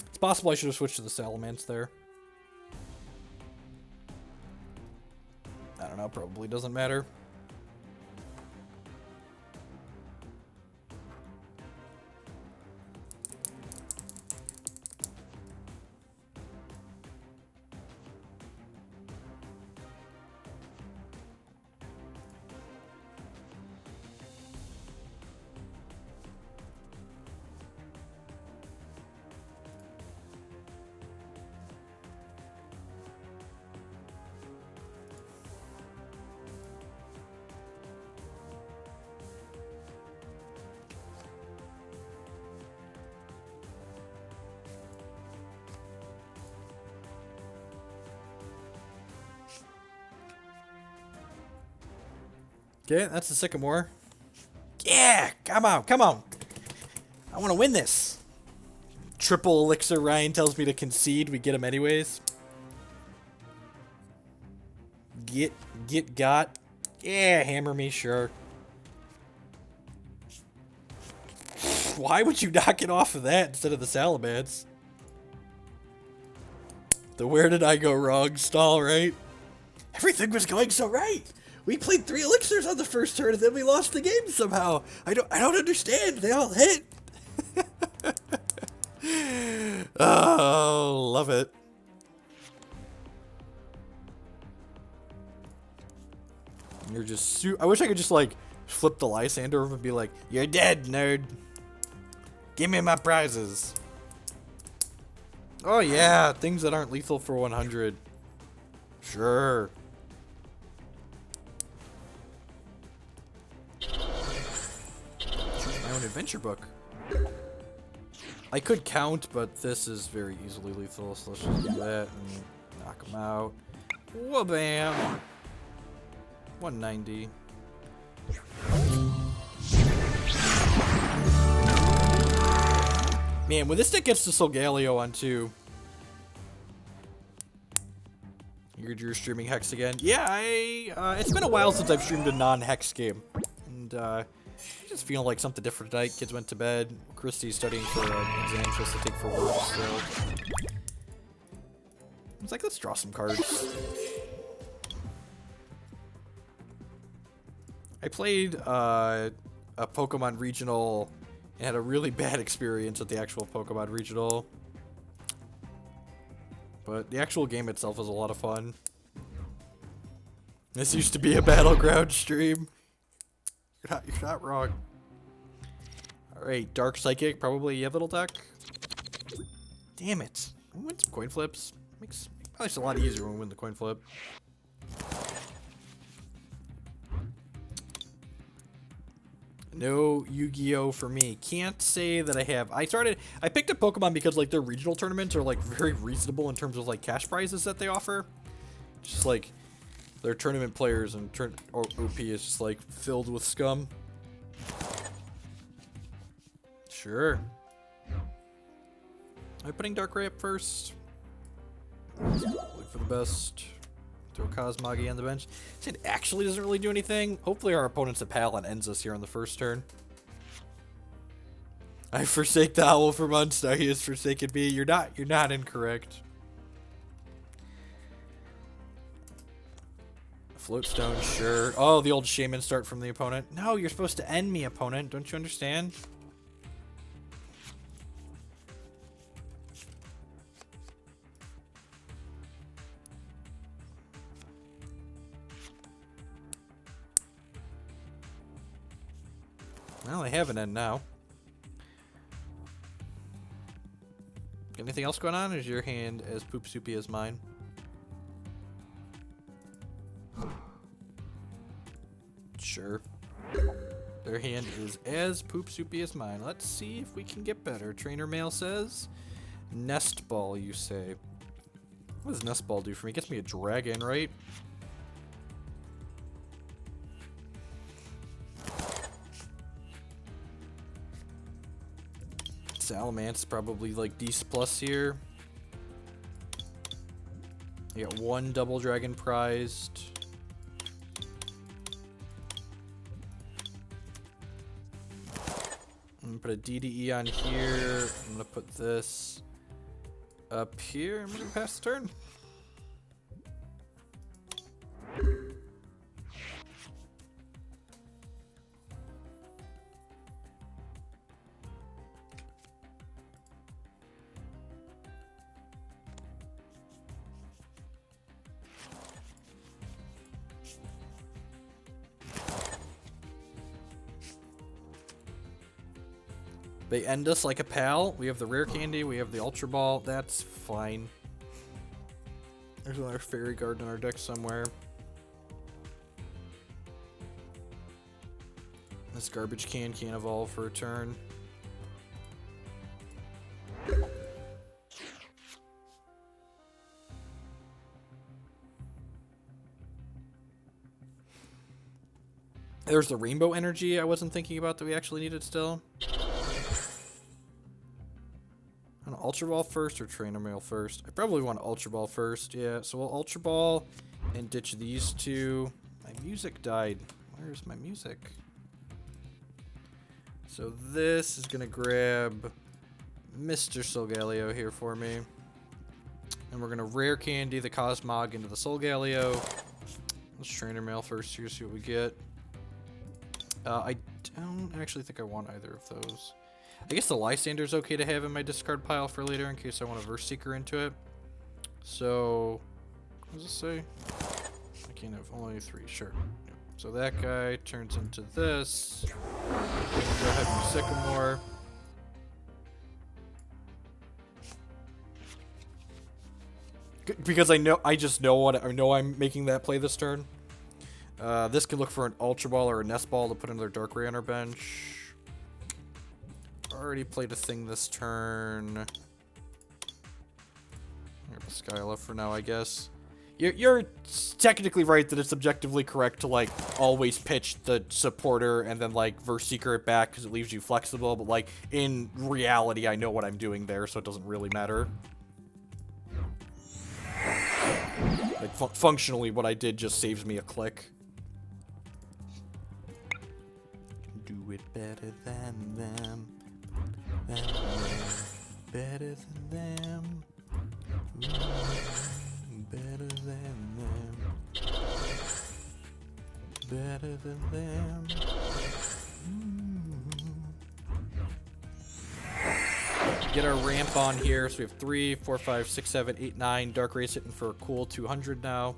It's possible I should have switched to the Salamence there. I don't know, probably doesn't matter. Okay, that's the Sycamore. Yeah, come on, come on. I want to win this. Triple elixir Ryan tells me to concede. We get him anyways. Got. Yeah, hammer me, sure. Why would you knock it off of that instead of the Salamence? The where did I go wrong stall, right? Everything was going so right. We played 3 elixirs on the first turn and then we lost the game somehow. I don't understand. They all hit. Oh, love it. You're just I wish I could just like flip the Lysandre over and be like, "You're dead, nerd. Give me my prizes." Oh yeah, things that aren't lethal for 100. Sure. Choose my own adventure book. I could count, but this is very easily lethal, so let's just do that and knock him out. Whoa, bam! 190. Man, when this deck gets to Solgaleo on 2. You're streaming Hex again? Yeah, it's been a while since I've streamed a non-Hex game. And, just feeling like something different tonight. Kids went to bed. Christy's studying for an exam she has to take for work, so... I was like, let's draw some cards. I played, a Pokemon Regional and had a really bad experience at the actual Pokemon Regional. But the actual game itself was a lot of fun. This used to be a Battleground stream. You're not wrong. Alright, Dark Psychic, probably a little deck. Damn it. We win some coin flips. Makes probably a lot easier when we win the coin flip. No Yu-Gi-Oh for me. Can't say that I have. I picked up Pokemon because like their regional tournaments are like very reasonable in terms of like cash prizes that they offer. Just like their tournament players and OP is just like filled with scum. Sure. Am I putting Darkrai up first? Wait for the best. Throw Cosmog on the bench. It actually doesn't really do anything. Hopefully our opponent's a pal and ends us here on the first turn. I forsake the owl for months. Now he has forsaken me. You're not incorrect. Floatstone, sure. Oh, the old Shaymin start from the opponent. No, you're supposed to end me, opponent. Don't you understand? Well, I have an end now. Anything else going on? Or is your hand as poop soupy as mine? Sure. Their hand is as poop soupy as mine. Let's see if we can get better. Trainer Mail says, Nest Ball, you say. What does Nest Ball do for me? It gets me a dragon, right? Salamence probably like D+ here. I got 1 double dragon prized. I'm gonna put a DDE on here. I'm gonna put this up here. I'm gonna pass the turn. They end us like a pal. We have the Rare Candy, we have the Ultra Ball. That's fine. There's another Fairy Garden in our deck somewhere. This garbage can can't evolve for a turn. There's the Rainbow Energy I wasn't thinking about that we actually needed still. Ultra Ball first or Trainer Mail first? I probably want Ultra Ball first, yeah. So we'll Ultra Ball and ditch these two. My music died. Where's my music? So this is gonna grab Mr. Solgaleo here for me. And we're gonna Rare Candy the Cosmog into the Solgaleo. Let's Trainer Mail first here, see what we get. I don't actually think I want either of those. I guess the Lysander's okay to have in my discard pile for later in case I want to Verse Seeker into it. So, what does it say? I can't have only 3, sure. Yep. So that guy turns into this. Go ahead and Sycamore. Because I just know I'm making that play this turn. This can look for an Ultra Ball or a Nest Ball to put another Darkrai on our bench. Already played a thing this turn. Skyla for now, I guess. You're technically right that it's objectively correct to, like, always pitch the supporter and then, like, Verse Seeker it back because it leaves you flexible. But, like, in reality, I know what I'm doing there, so it doesn't really matter. Like, functionally, what I did just saves me a click. Do it better than them. Better than them. Better than them. Better than them. Get our ramp on here. So we have 3, 4, 5, 6, 7, 8, 9. Darkrai's hitting for a cool 200 now.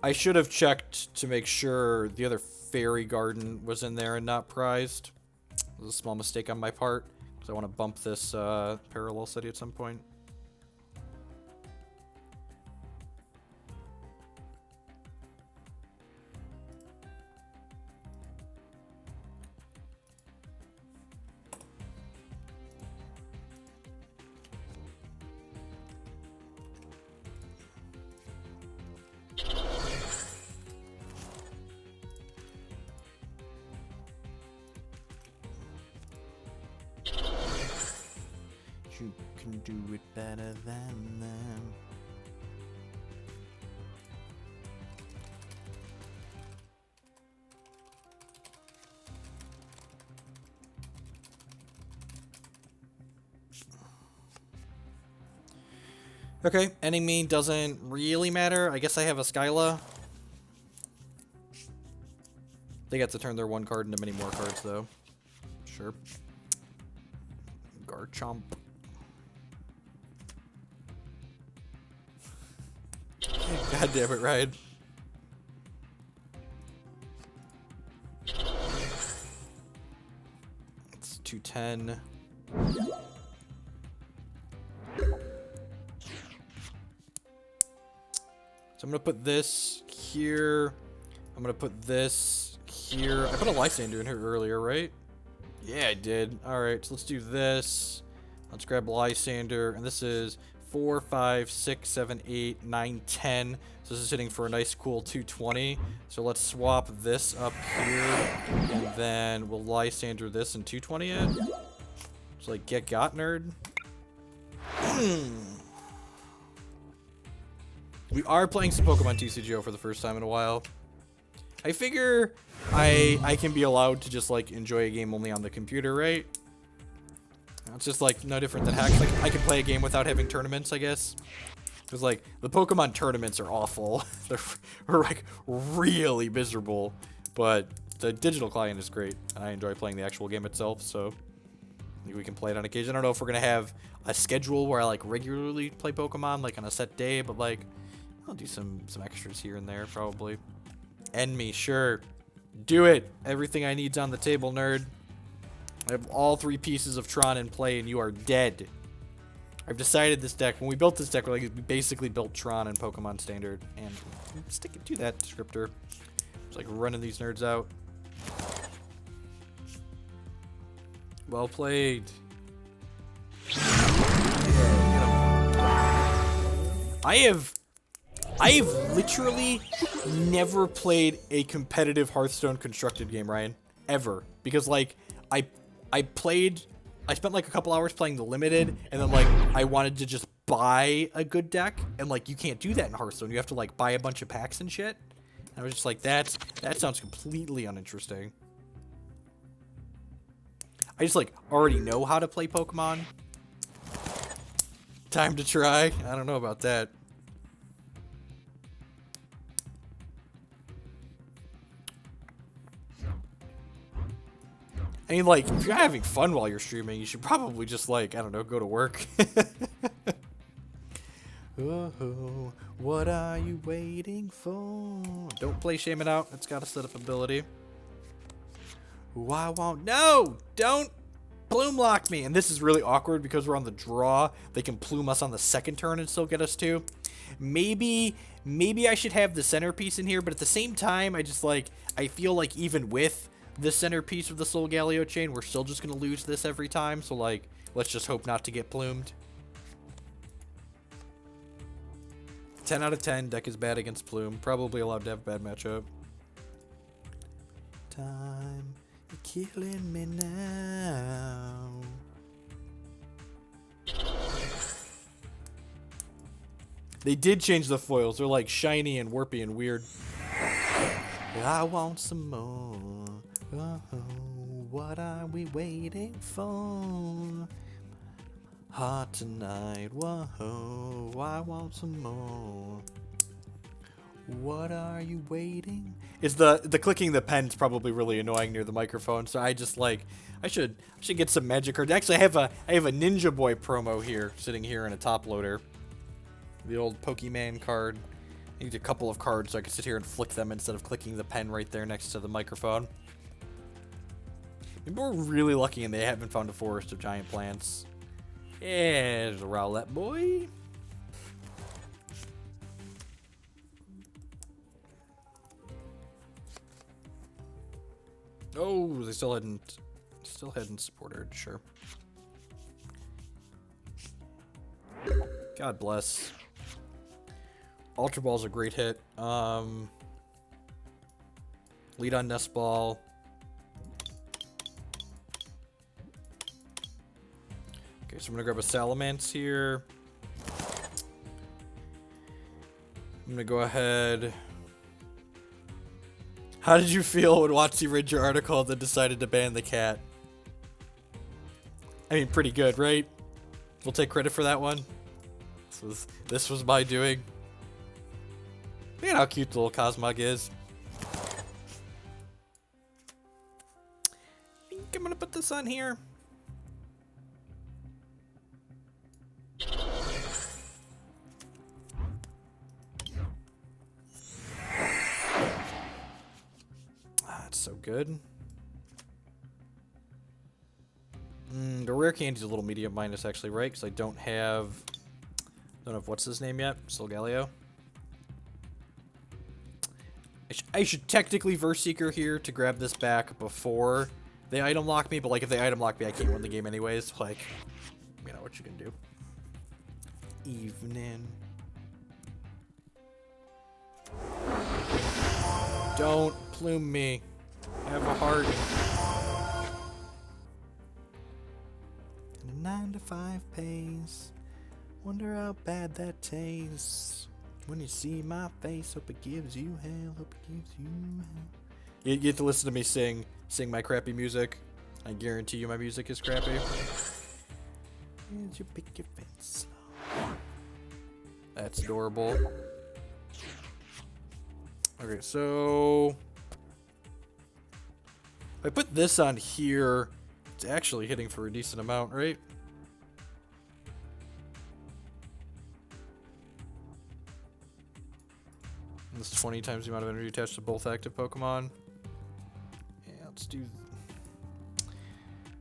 I should have checked to make sure the other Fairy Garden was in there and not prized. It was a small mistake on my part, because I want to bump this parallel city at some point. You can do it better than them. Okay, ending me doesn't really matter. I guess I have a Skyla. They get to turn their 1 card into many more cards, though. Sure. Garchomp. God damn it, Ryan. It's 210. So I'm gonna put this here. I'm gonna put this here. I put a Lysander in here earlier, right? Yeah, I did. Alright, so let's do this. Let's grab Lysander, and this is 4, 5, 6, 7, 8, 9, 10. So this is hitting for a nice cool 220. So let's swap this up here, and then we'll Lysander this and 220 it. It's like, get got, nerd. We are playing some Pokemon TCGO for the first time in a while. I figure I can be allowed to just, like, enjoy a game only on the computer, right? It's just, like, no different than hacks. Like, I can play a game without having tournaments, I guess. Because, like, the Pokemon tournaments are awful. They're, like, really miserable. But the digital client is great. And I enjoy playing the actual game itself, so I think we can play it on occasion. I don't know if we're going to have a schedule where I, like, regularly play Pokemon, like, on a set day. But, like, I'll do some extras here and there, probably. End me, sure. Do it. Everything I need's on the table, nerd. I have all 3 pieces of Tron in play, and you are dead. I've decided this deck. When we built this deck, we basically built Tron and Pokemon Standard, and I'm sticking to that descriptor. It's like running these nerds out. Well played. I've literally never played a competitive Hearthstone constructed game, Ryan, ever, because like I spent like a couple hours playing the limited, and then like I wanted to just buy a good deck, and like you can't do that in Hearthstone. You have to like buy a bunch of packs and shit. And I was just like, that sounds completely uninteresting. I just like already know how to play Pokemon, Time to try? I don't know about that. I mean, like, if you're having fun while you're streaming, you should probably just, like, I don't know, go to work. Oh, what are you waiting for? Don't play Shaymin out. It's got a setup ability. Ooh, I won't. No! Don't plume lock me. And this is really awkward because we're on the draw. They can plume us on the second turn and still get us too. Maybe I should have the centerpiece in here, but at the same time, I feel like even with the centerpiece of the Solgaleo chain, we're still just going to lose this every time. So, like, let's just hope not to get plumed. 10 out of 10. Deck is bad against plume. Probably allowed to have a bad matchup. Time. You're killing me now. They did change the foils. They're like shiny and warpy and weird. I want some more. Oh, what are we waiting for? Hot tonight. Whoa, I want some more. What are you waiting? Is the clicking the pen's probably really annoying near the microphone, so I just like I should get some magic cards. Actually, I have a Ninja Boy promo here, sitting here in a top loader. The old Pokemon card. I need a couple of cards so I can sit here and flick them instead of clicking the pen right there next to the microphone. Maybe we're really lucky and they haven't found a forest of giant plants. Yeah, there's a Rowlet boy. Oh, they still hadn't supported, sure. God bless. Ultra Ball's a great hit. Lead on Nest Ball. Okay, so I'm gonna grab a Salamence here. I'm gonna go ahead. How did you feel when Watsy read your article and then decided to ban the cat? I mean, pretty good, right? We'll take credit for that one. This was my doing. Look at how cute the little Cosmog is. I think I'm gonna put this on here. That's so good. The rare candy's a little medium minus actually, right? Because I don't have what's his name yet. Solgaleo. I should technically verse Seeker here to grab this back before they item lock me, but like if they item lock me, I can't win the game anyways. Like, you know what you can do. Evening. Don't plume me. I have a heart. And a 9 to 5 pays. Wonder how bad that tastes. When you see my face, hope it gives you hell. Hope it gives you hell. You get to listen to me sing my crappy music. I guarantee you my music is crappy. Here's your pick your fence. That's adorable. Okay, so if I put this on here, it's actually hitting for a decent amount, right? This 20 times the amount of energy attached to both active Pokemon. Yeah, let's do.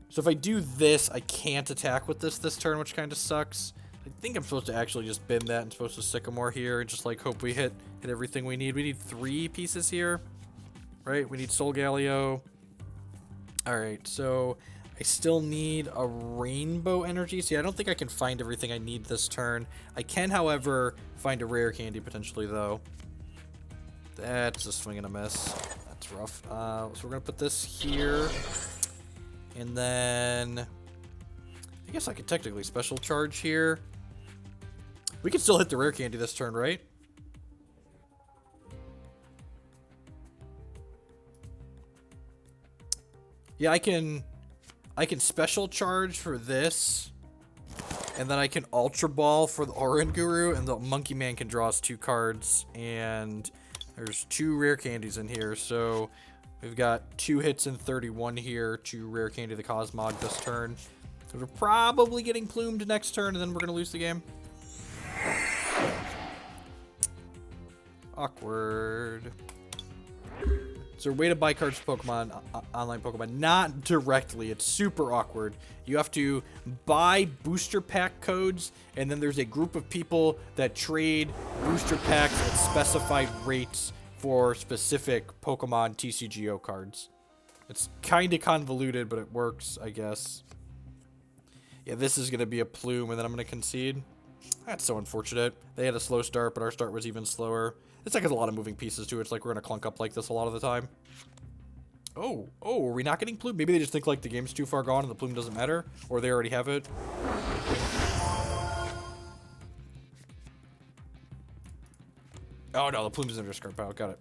So if I do this, I can't attack with this turn, which kind of sucks. I think I'm supposed to actually just bin that and supposed to Sycamore here and just like hope we hit everything we need. We need 3 pieces here, right? We need Solgaleo. All right, so I still need a Rainbow Energy. See, I don't think I can find everything I need this turn. I can, however, find a Rare Candy potentially though. That's a swing and a miss. That's rough. So we're gonna put this here, and then I guess I could technically special charge here. We can still hit the Rare Candy this turn, right? Yeah, I can special charge for this, And then I can Ultra Ball for the Oranguru, and the Monkey Man can draw us 2 cards. And there's 2 rare candies in here, so we've got 2 hits in 31 here to rare candy the Cosmog this turn. So we're probably getting plumed next turn, and then we're going to lose the game. Awkward. Is there a way to buy cards for Pokemon, online Pokemon? Not directly. It's super awkward. You have to buy booster pack codes, and then there's a group of people that trade booster packs at specified rates for specific Pokemon TCGO cards. It's kind of convoluted, but it works, I guess. Yeah, this is going to be a plume, and then I'm going to concede. That's so unfortunate. They had a slow start, but our start was even slower. This deck has a lot of moving pieces, too. It's like we're going to clunk up like this a lot of the time. Oh, are we not getting plume? Maybe they just think like the game's too far gone and the plume doesn't matter, or they already have it. Oh, no, the plume is in discard pile. Got it.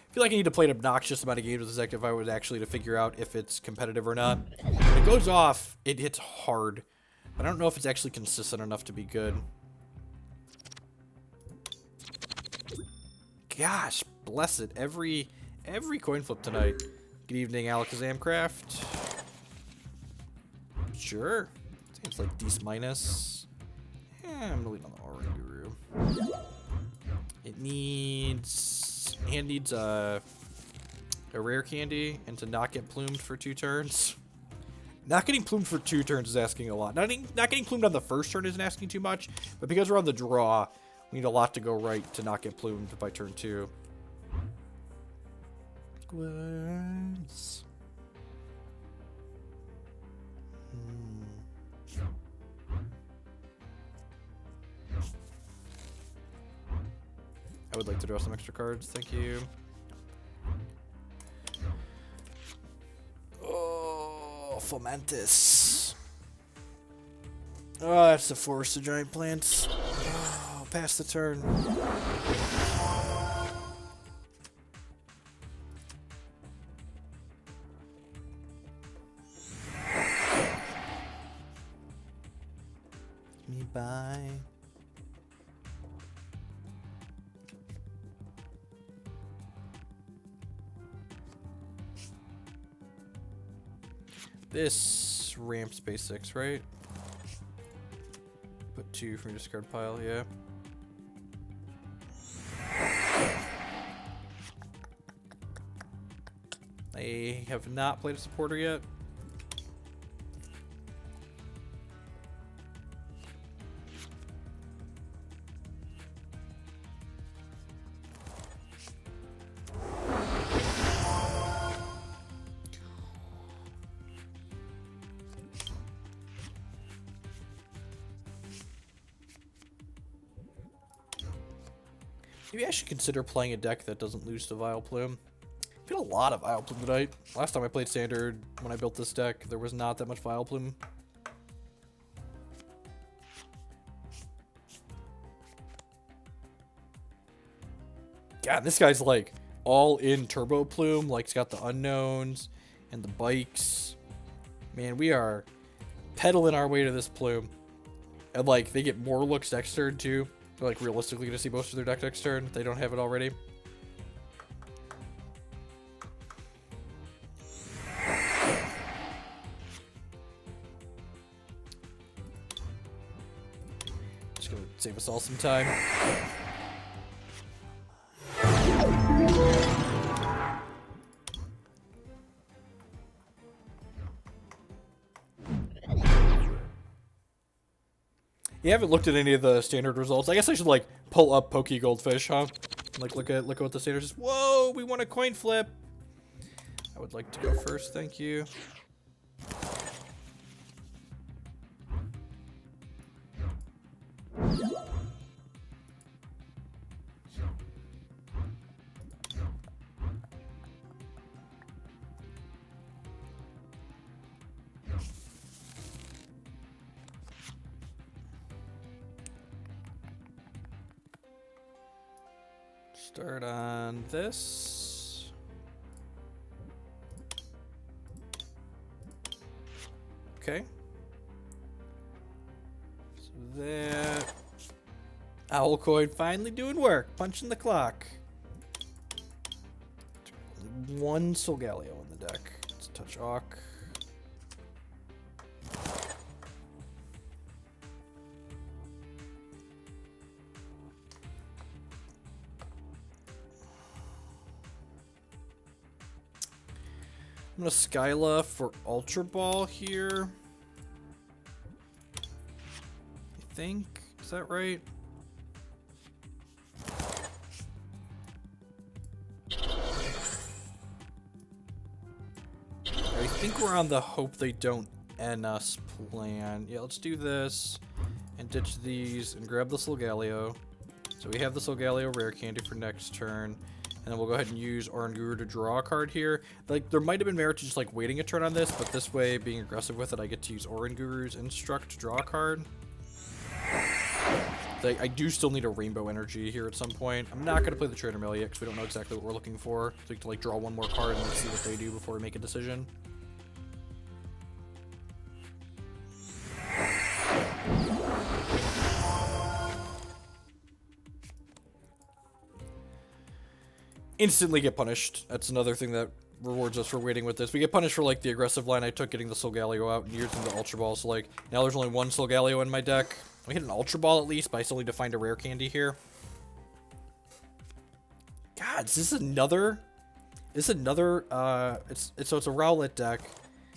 I feel like I need to play an obnoxious amount of games with this deck if I was actually to figure out if it's competitive or not. When it goes off, it hits hard. But I don't know if it's actually consistent enough to be good. Gosh, bless it. Every coin flip tonight. Good evening, Alakazamcraft. Sure. Seems like Dece minus. I'm gonna leave on the Oranguru. It needs... Hand needs a rare candy and to not get plumed for 2 turns. Not getting plumed for 2 turns is asking a lot. Not getting plumed on the first turn isn't asking too much, but because we're on the draw, we need a lot to go right to not get plumed by turn 2. Squares. I would like to draw some extra cards, thank you. Oh, Fomantis. Oh, that's the Forest of Giant Plants. Oh, pass the turn. Me by. This ramps basics, right? Put 2 from your discard pile, yeah. I have not played a supporter yet. Maybe I should consider playing a deck that doesn't lose to Vileplume. I played a lot of Vileplume tonight. Last time I played Standard, when I built this deck, there was not that much Vileplume. God, this guy's like all in Turbo Plume. Like, it's got the unknowns and the bikes. Man, we are pedaling our way to this Plume. And like, they get more looks next turn too. They're like realistically going to see most of their deck next turn if they don't have it already. Just going to save us all some time. You haven't looked at any of the standard results. I guess I should like pull up Poke Goldfish, huh? Like look at what the standard is. Whoa, we won a coin flip. I would like to go first, thank you. Start on this. Okay. So that Owl Coin finally doing work, punching the clock. One Solgaleo in the deck. Let's touch Awk. I'm gonna Skyla for Ultra Ball here. I think. Is that right? I think we're on the hope they don't end us plan. Yeah, let's do this and ditch these and grab the Solgaleo. So we have the Solgaleo Rare Candy for next turn. And then we'll go ahead and use Oranguru to draw a card here. Like, there might have been merit to just, like, waiting a turn on this, but this way, being aggressive with it, I get to use Oranguru's Instruct to draw a card. Like, I do still need a Rainbow Energy here at some point. I'm not going to play the Trainer Mail yet, because we don't know exactly what we're looking for. So we have to, like, draw one more card and, like, see what they do before we make a decision. Instantly get punished. That's another thing that rewards us for waiting with this. We get punished for, like, the aggressive line I took getting the Solgaleo out and using the Ultra Ball. So, like, now there's only one Solgaleo in my deck. I hit an Ultra Ball at least, but I still need to find a Rare Candy here. God, is this another... Is another, so it's a Rowlet deck.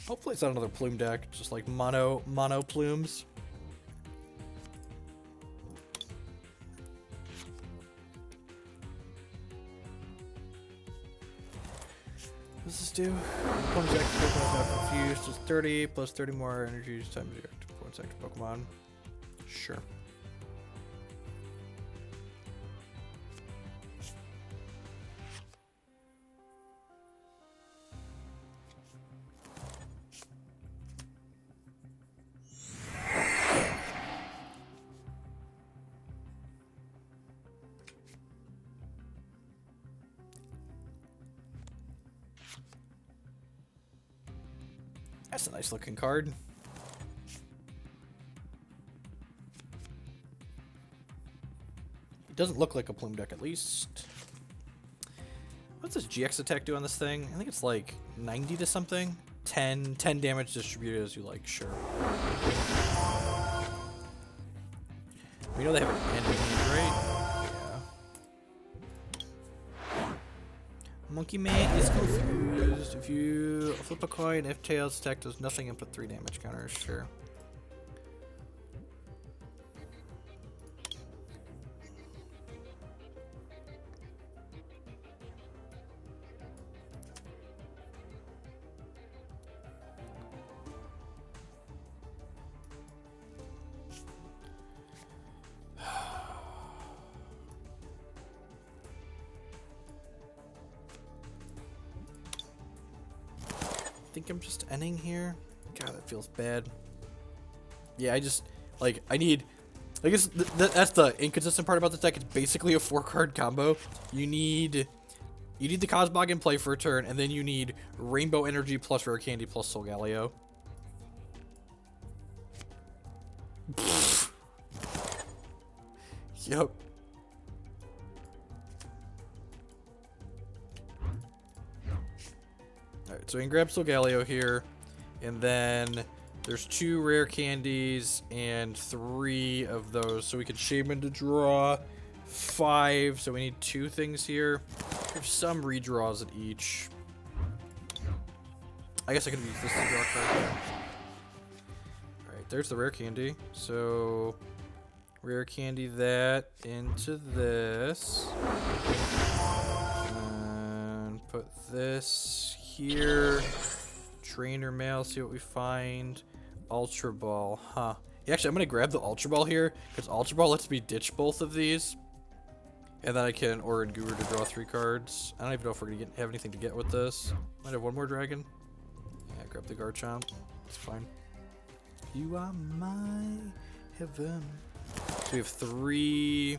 Hopefully it's not another Plume deck. Just, like, mono Plumes. What does this do? Opponent's active Pokemon is now confused. It's 30 plus 30 more energies times your opponent's active Pokemon. Sure. That's a nice looking card. It doesn't look like a Plume deck at least. What's this GX attack do on this thing? I think it's like 90 to something. 10 damage distributed as you like, sure. We know they have an end in hand, right? Yeah. Monkey Man is confused. If you flip a coin, if Tails attack does nothing and put 3 damage counters, sure. I think I'm just ending here. God, that feels bad. Yeah, I just, like, I need, I guess that's the inconsistent part about this deck. It's basically a 4-card combo. You need the Cosmog in play for a turn, and then you need Rainbow Energy plus Rare Candy plus Solgaleo. Yep. Alright, so we can grab Solgaleo here, and then there's 2 Rare Candies and 3 of those, so we can Shaymin to draw 5, so we need 2 things here. There's some redraws at each. I guess I could use this to draw a card here. Alright, there's the Rare Candy, so Rare Candy that into this, and put this here. Trainer Mail, see what we find. Ultra Ball, huh. Yeah, actually, I'm going to grab the Ultra Ball here, because Ultra Ball lets me ditch both of these. And then I can Oranguru to draw 3 cards. I don't even know if we're going to have anything to get with this. Might have one more dragon. Yeah, grab the Garchomp. It's fine. You are my heaven. So we have 3...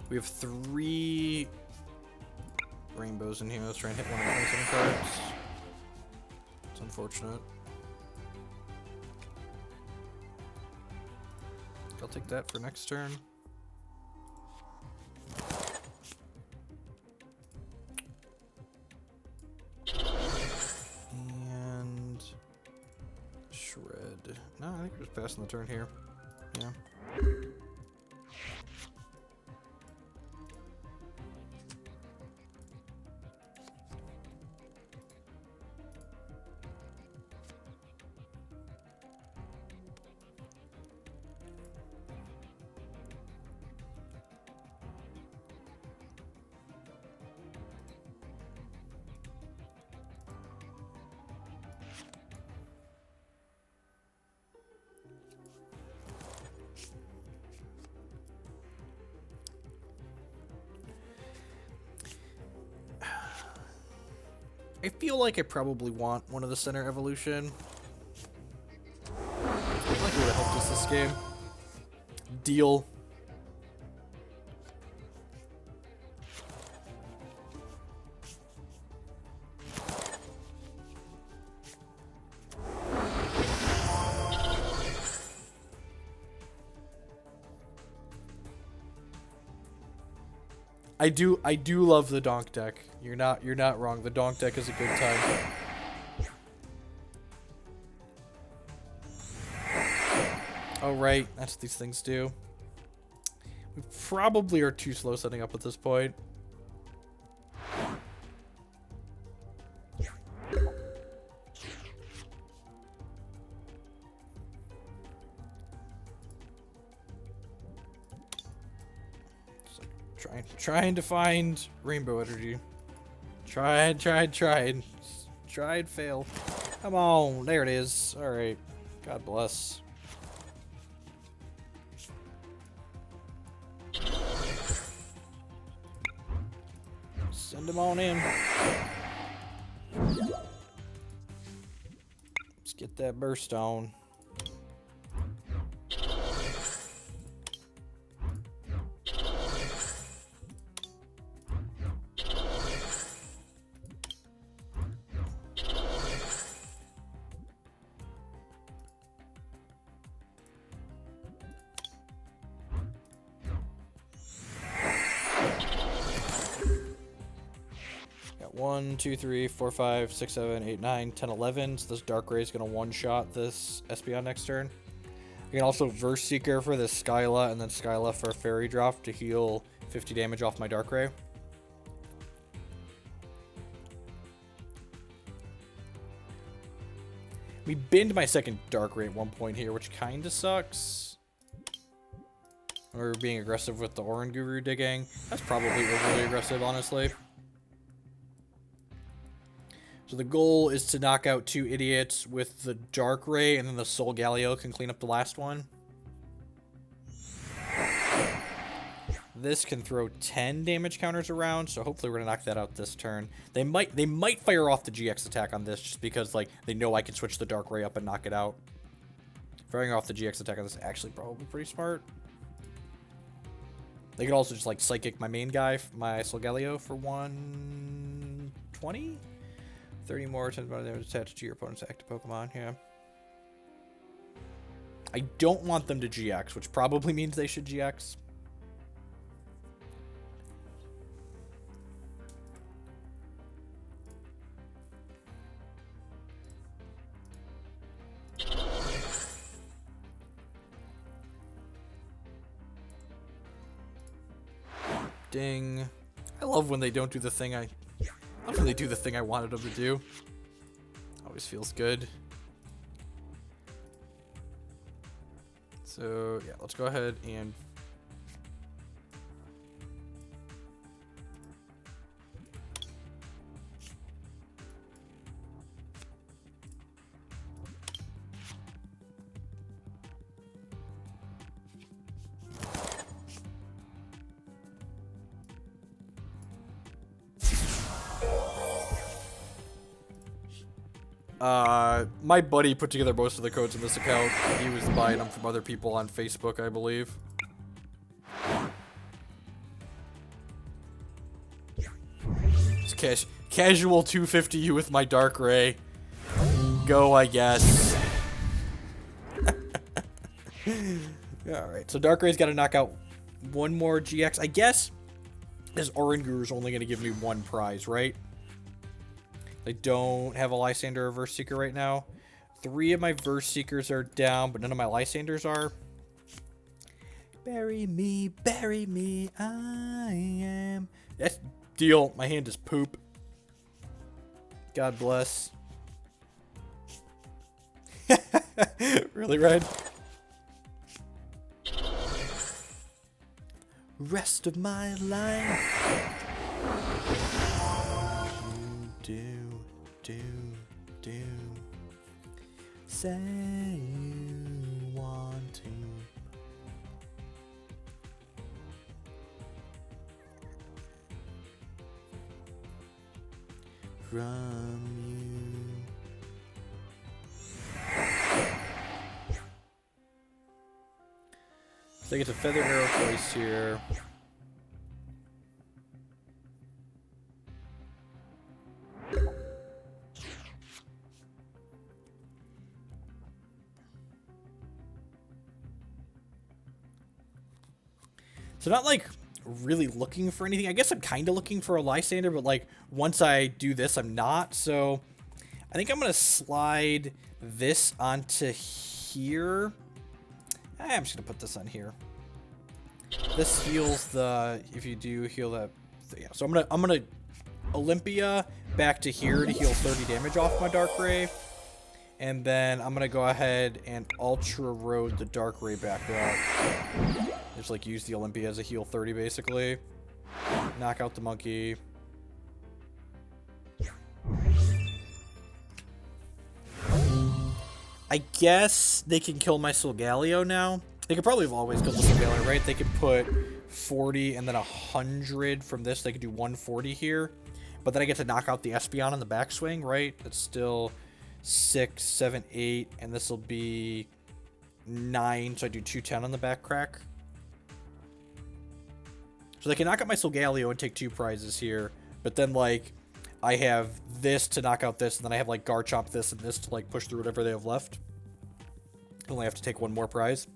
We have 3 rainbows in here. Let's try and hit one of 27 cards. It's unfortunate. I'll take that for next turn. And shred. No, I think we're just passing the turn here. Yeah. I feel like I probably want one of the center evolution. I feel like it would have helped us this game. Deal. I do love the donk deck. You're not wrong. The donk deck is a good time. Oh right, that's what these things do. We probably are too slow setting up at this point. Trying to find rainbow energy. Tried, failed. Come on, there it is. Alright, God bless. Send him on in. Let's get that burst on. Got 1, 2, 3, 4, 5, 6, 7, 8, 9, 10, 11. So this Darkrai is going to one-shot this SP on next turn. I can also Verse Seeker for this Skyla, and then Skyla for a Fairy Drop to heal 50 damage off my Darkrai. We binned my second Darkrai at one point here, which kind of sucks. We're being aggressive with the Oranguru digging. That's probably overly aggressive, honestly. So the goal is to knock out 2 idiots with the Darkrai, and then the Solgaleo can clean up the last one. This can throw 10 damage counters around, so hopefully we're gonna knock that out this turn. They might fire off the GX attack on this just because like they know I can switch the Darkrai up and knock it out. Firing off the GX attack on this is actually probably pretty smart. They could also just like Psychic my main guy, my Solgaleo, for 120? 30 more 10 damage attached to your opponent's active Pokemon, yeah. I don't want them to GX, which probably means they should GX. Ding. I love when they don't do the thing I love when they do the thing I wanted them to do. Always feels good. So, yeah, let's go ahead and my buddy put together most of the codes in this account. He was buying them from other people on Facebook, I believe. It's Casual 250 you with my Darkrai. Go, I guess. Alright, so Darkray's got to knock out one more GX. I guess this Oranguru is only going to give me one prize, right? I don't have a Lysandre or Verse Seeker right now. 3 of my Verse Seekers are down, but none of my Lysandres are. Bury me, I am... That's deal. My hand is poop. God bless. Really, Red? Rest of my life. Do. Say you want to. From you. So I get to Feather Arrow twice here. So not like really looking for anything. I guess I'm kind of looking for a Lysandre, but like once I do this, I'm not. So I think I'm going to slide this onto here. I'm just going to put this on here. This heals the, if you do heal that. Yeah, so I'm going to Olympia back to here to heal 30 damage off my Darkrai. And then I'm going to go ahead and Ultra Road the Darkrai back up. Just like use the Olympia as a heal 30 basically. Knock out the monkey. I guess they can kill my Solgaleo now. They could probably have always killed the Solgaleo, right? They could put 40 and then 100 from this. They could do 140 here. But then I get to knock out the Espeon on the backswing, right? That's still 6, 7, 8. And this will be 9. So I do 210 on the back crack. So they can knock out my Solgaleo and take 2 prizes here. But then, like, I have this to knock out this. And then I have, like, Garchomp this and this to, like, push through whatever they have left. I only have to take 1 more prize.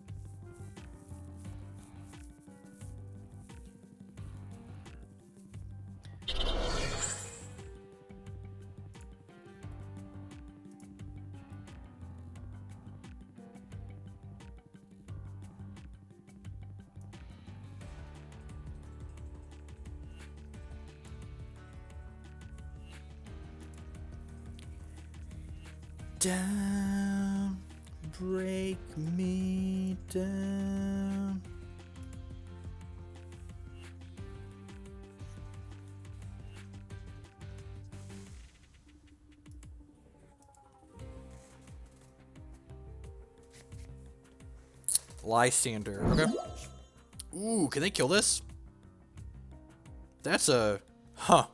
Down, break me down. Lysandre, okay. Ooh, can they kill this? That's a, huh.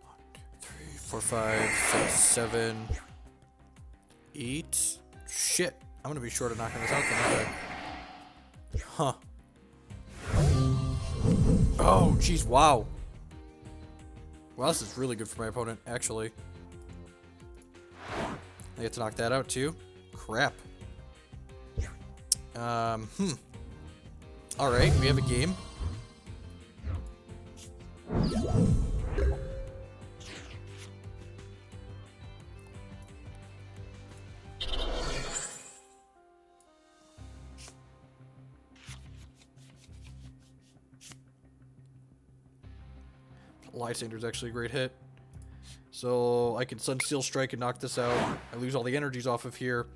1, 2, 3, 4, 5, 6, 7... 8. Shit. I'm gonna be sure to knocking this out then, okay. Huh. Oh, jeez, wow. Wow, this is really good for my opponent, actually. I get to knock that out, too. Crap. Alright, we have a game. Lysandre's actually a great hit. So I can Sunsteel Strike and knock this out. I lose all the energies off of here.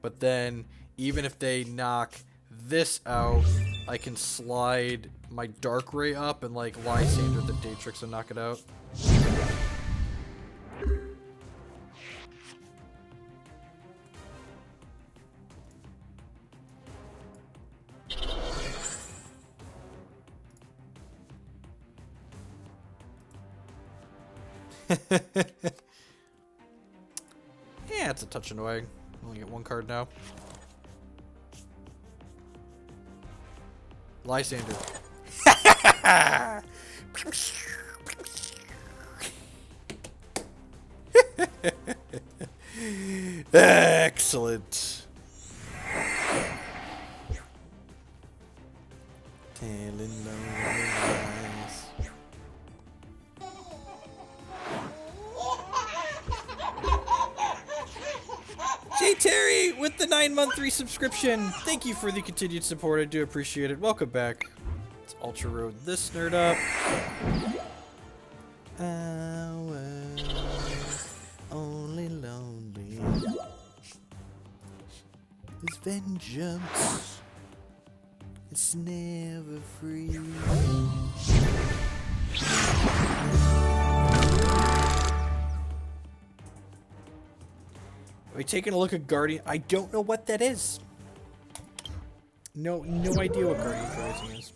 But then, even if they knock this out, I can slide my Darkrai up and like Lysandre the Datrix and knock it out. Yeah, it's a touch annoying. Only get 1 card now. Lysandre. Excellent. Telling lies. J. Terry with the 9-month resubscription. Thank you for the continued support. I do appreciate it. Welcome back. Let's Ultra Road this nerd up. Only lonely is vengeance. It's never free. Are we taking a look at Guardian? I don't know what that is. No idea what Guardian Rising is.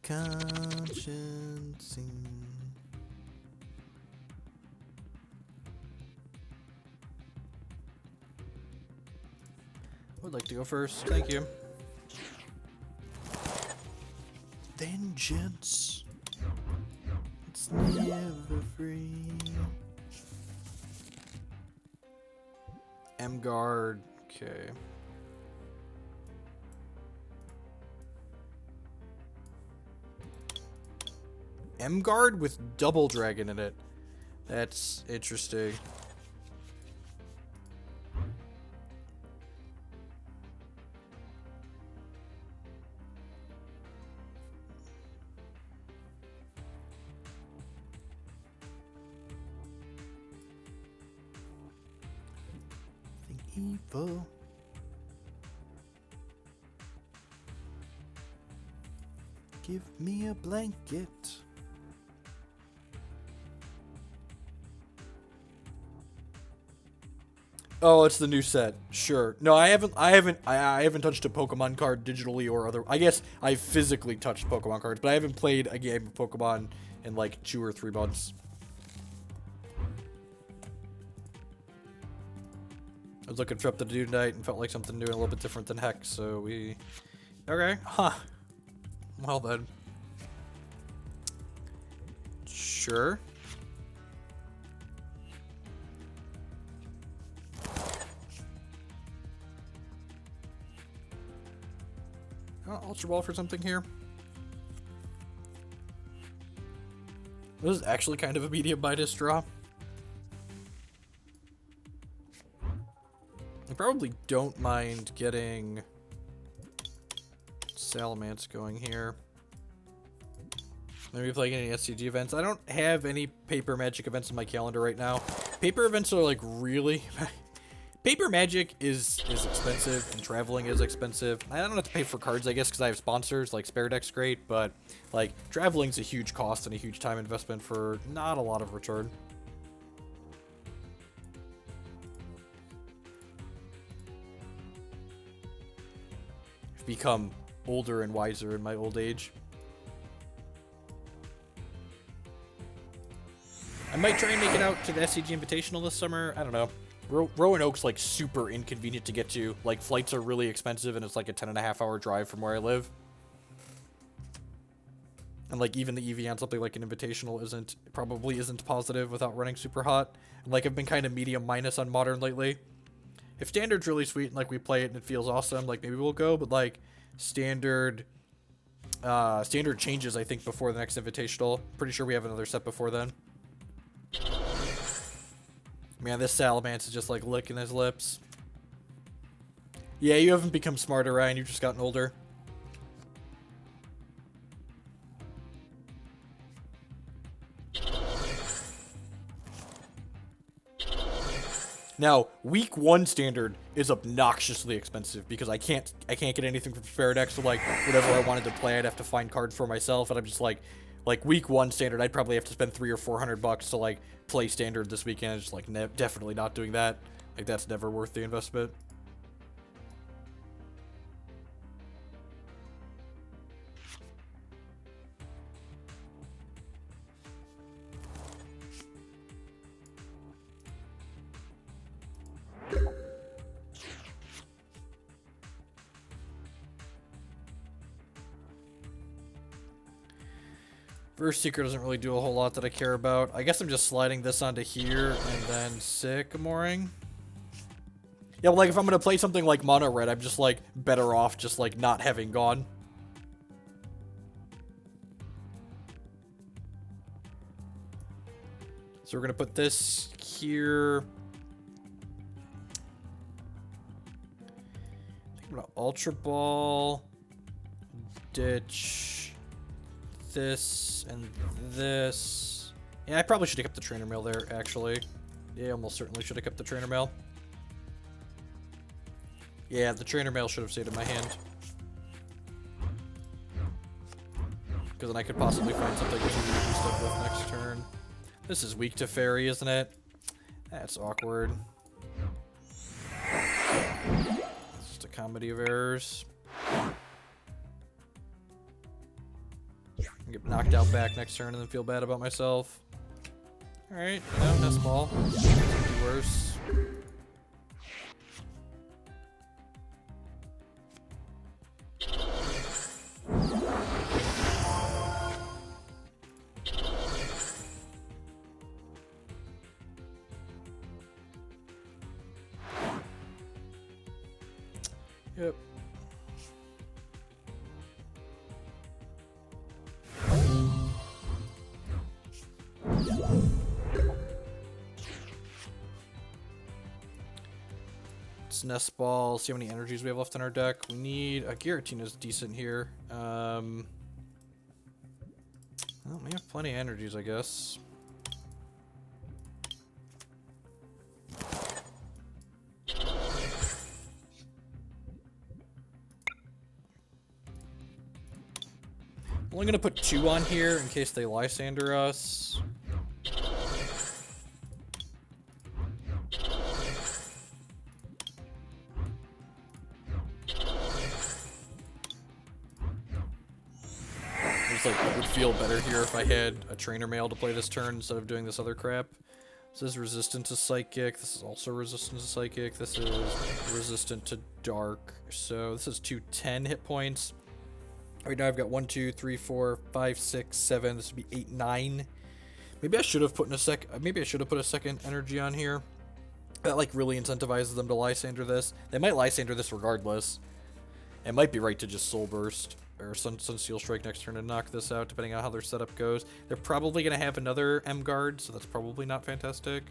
Conscience. I would like to go first. Thank you. Vengeance. It's never free. M-Guard. Okay. M-Guard with Double Dragon in it. That's interesting. Evil. Give me a blanket. Oh, it's the new set. Sure. No, I haven't touched a Pokemon card digitally or other. I guess I physically touched Pokemon cards, but I haven't played a game of Pokemon in like 2 or 3 months. I was looking for up to do tonight and felt like something new and a little bit different than Hex, so we... Okay. Huh. Well then. Sure. Ultra Ball for something here. This is actually kind of a medium Midas draw. I probably don't mind getting Salamence going here. Maybe playing any SCG events. I don't have any Paper Magic events in my calendar right now. Paper events are like really... Paper Magic is expensive, and traveling is expensive. I don't have to pay for cards, I guess, because I have sponsors, like Spare Deck's great, but, like, traveling's a huge cost and a huge time investment for not a lot of return. I've become older and wiser in my old age. I might try and make it out to the SCG Invitational this summer. I don't know. Roanoke's like super inconvenient to get to. Like flights are really expensive and it's like a 10.5-hour drive from where I live. And like even the EV on something like an Invitational probably isn't positive without running super hot. And like I've been kind of medium minus on Modern lately. If Standard's really sweet and like we play it and it feels awesome, like maybe we'll go, but like Standard changes I think before the next Invitational. Pretty sure we have another set before then. Man, this Salamence is just like licking his lips. Yeah, you haven't become smarter, Ryan. You've just gotten older. Now, week 1 Standard is obnoxiously expensive because I can't get anything from Fairy Deck, so like whatever I wanted to play, I'd have to find cards for myself, and I'm just like week 1 Standard, I'd probably have to spend $300 or $400 to like play Standard this weekend. It's just like definitely not doing that. Like, that's never worth the investment. First Secret doesn't really do a whole lot that I care about. I guess I'm just sliding this onto here and then Sycamoring. Yeah, but like if I'm gonna play something like Mono Red, I'm just like better off just like not having gone. So we're gonna put this here. I think I'm gonna Ultra Ball, ditch this and this. Yeah, I probably should have kept the Trainer Mail there, actually. Yeah, almost certainly should have kept the Trainer Mail. Yeah, the Trainer Mail should have stayed in my hand. Because then I could possibly find something to do stuff with next turn. This is weak to Fairy, isn't it? That's awkward. It's just a comedy of errors. Get knocked out back next turn and then feel bad about myself. Alright, you know, that's ball. Could be worse. Yep. Let's nest ball, see how many energies we have left in our deck. We need a Giratina's decent here. Well, we have plenty of energies, I guess. I'm only gonna put 2 on here in case they Lysandre us. Like, it would feel better here if I had a Trainer Mail to play this turn instead of doing this other crap. This is resistant to Psychic. This is also resistant to Psychic. This is resistant to Dark. So this is 210 hit points. Right now I've got 1, 2, 3, 4, 5, 6, 7. This would be 8, 9. Maybe I should have put maybe I should have put a second energy on here. That like really incentivizes them to Lysandre this. They might Lysandre this regardless. It might be right to just Soul Burst or Sunsteel Strike next turn and knock this out, depending on how their setup goes. They're probably going to have another M-Guard, so that's probably not fantastic.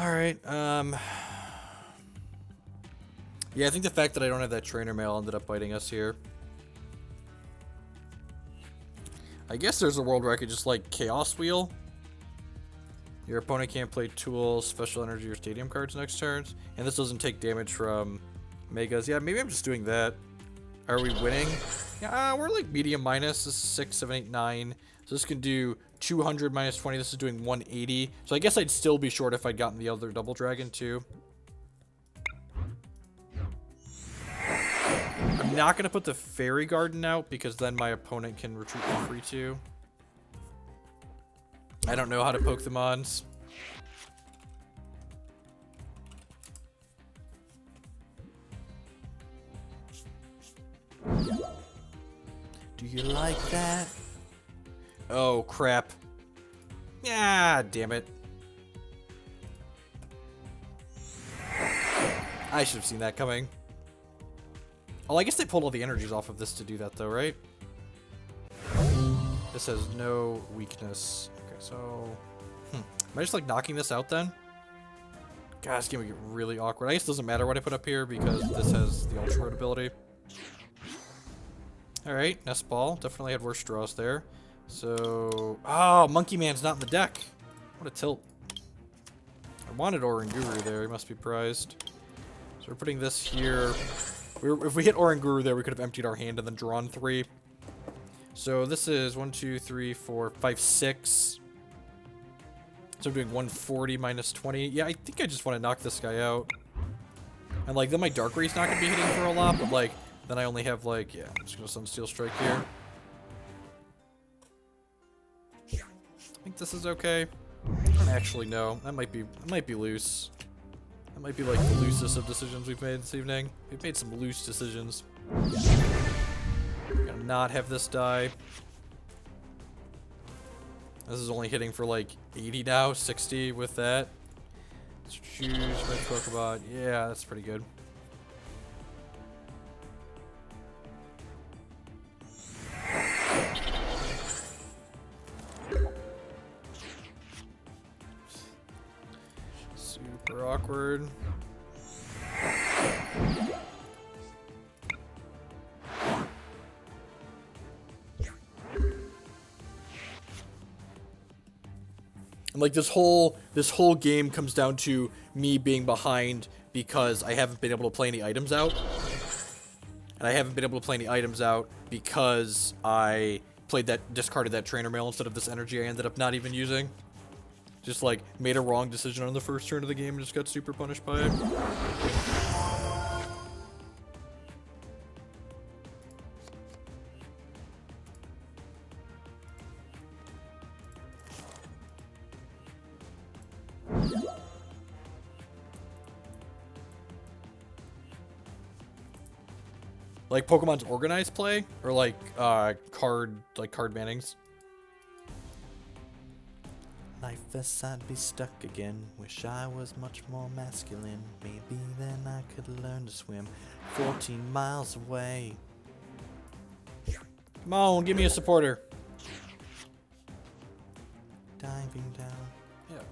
Alright, yeah, I think the fact that I don't have that Trainer Mail ended up biting us here. I guess there's a world where I could just, like, Chaos Wheel. Your opponent can't play tools, special energy, or stadium cards next turns. And this doesn't take damage from Megas. Yeah, maybe I'm just doing that. Are we winning? Yeah, we're like medium minus. This is 6, 7, 8, 9. So this can do 200 minus 20. This is doing 180. So I guess I'd still be short if I'd gotten the other Double Dragon too. I'm not going to put the Fairy Garden out because then my opponent can retreat for free too. I don't know how to Pokemons. Do you like that? Oh, crap. Yeah, damn it. I should have seen that coming. Oh, I guess they pulled all the energies off of this to do that, though, right? This has no weakness. Okay, so... Am I just like knocking this out then? God, it's gonna get really awkward. I guess it doesn't matter what I put up here because this has the Ultra Road ability. Alright, Nest Ball. Definitely had worse draws there. So... Oh, Monkey Man's not in the deck. What a tilt. I wanted Oranguru there. He must be prized. So we're putting this here. If we hit Oranguru there, we could have emptied our hand and then drawn 3. So this is 1, 2, 3, 4, 5, 6. So I'm doing 140 minus 20. Yeah, I think I just want to knock this guy out. And like, then my Darkrai's not going to be hitting for a lot, but like, then I only have like, yeah, I'm just going to Sunsteel Strike here. I think this is okay. I don't actually know. That might be loose. That might be like the loosest of decisions we've made this evening. We've made some loose decisions. Gonna not have this die. This is only hitting for like 80 now, 60 with that. Let's choose my Pokemon. Yeah, that's pretty good. Super awkward. And like this whole game comes down to me being behind because I haven't been able to play any items out. And I haven't been able to play any items out because I discarded that trainer mail instead of this energy I ended up not even using. Just like made a wrong decision on the first turn of the game and just got super punished by it. Like Pokemon's organized play, or like card bannings. Life as I'd be stuck again. Wish I was much more masculine. Maybe then I could learn to swim 14 miles away. Come on, give me a supporter. Diving down. Yeah.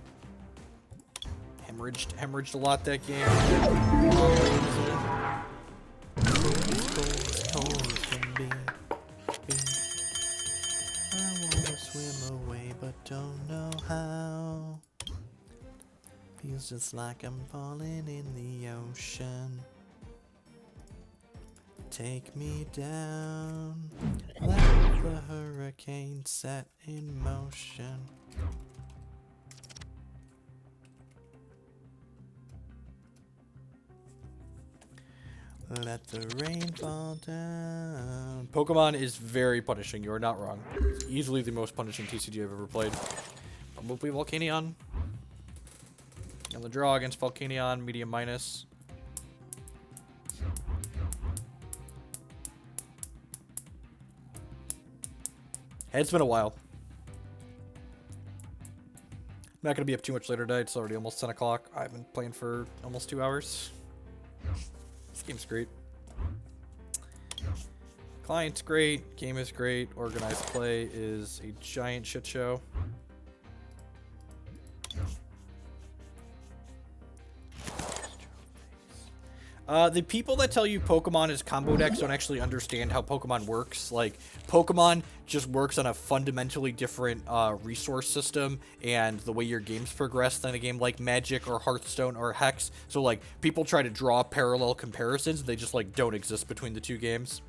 Hemorrhaged a lot that game. I wanna swim away, but don't know how. Feels just like I'm falling in the ocean. Take me down, let the hurricane set in motion. Let the rain fall down. Pokemon is very punishing. You are not wrong. It's easily the most punishing TCG I've ever played. Probably Volcanion. And the draw against Volcanion, medium minus. Hey, it's been a while. I'm not going to be up too much later tonight. It's already almost 10 o'clock. I've been playing for almost 2 hours. This game's great. Client's great. Game is great. Organized play is a giant shit show. The people that tell you Pokemon is combo decks don't actually understand how Pokemon works. Like, Pokemon just works on a fundamentally different resource system and the way your games progress than a game like Magic or Hearthstone or Hex. So, like, people try to draw parallel comparisons. They just, like, don't exist between the two games.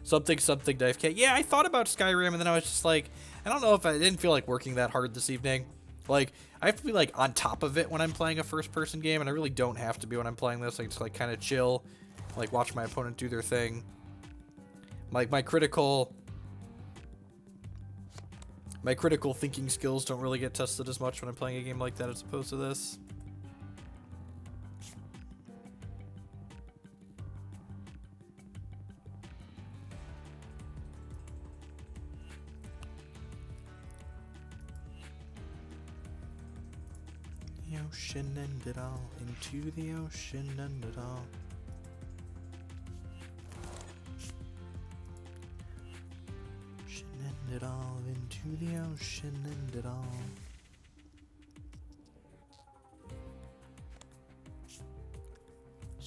Something to FK. Yeah, I thought about Skyrim, and then I was just like, I don't know if I didn't feel like working that hard this evening. Like, I have to be, like, on top of it when I'm playing a first-person game, and I really don't have to be when I'm playing this. I just, like, kind of chill, like, watch my opponent do their thing. Like, my critical thinking skills don't really get tested as much when I'm playing a game like that as opposed to this. Ocean and it all, into the ocean and it all. Ocean and it all, into the ocean and it all.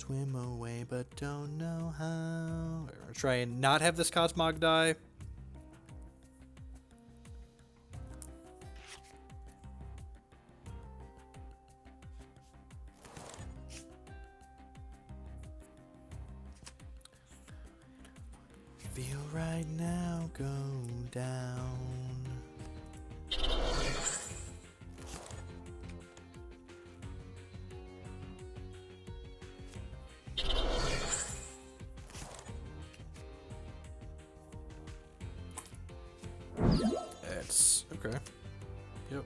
Swim away, but don't know how. Try and not have this Cosmog die. Feel right now go down. That's okay. Yep.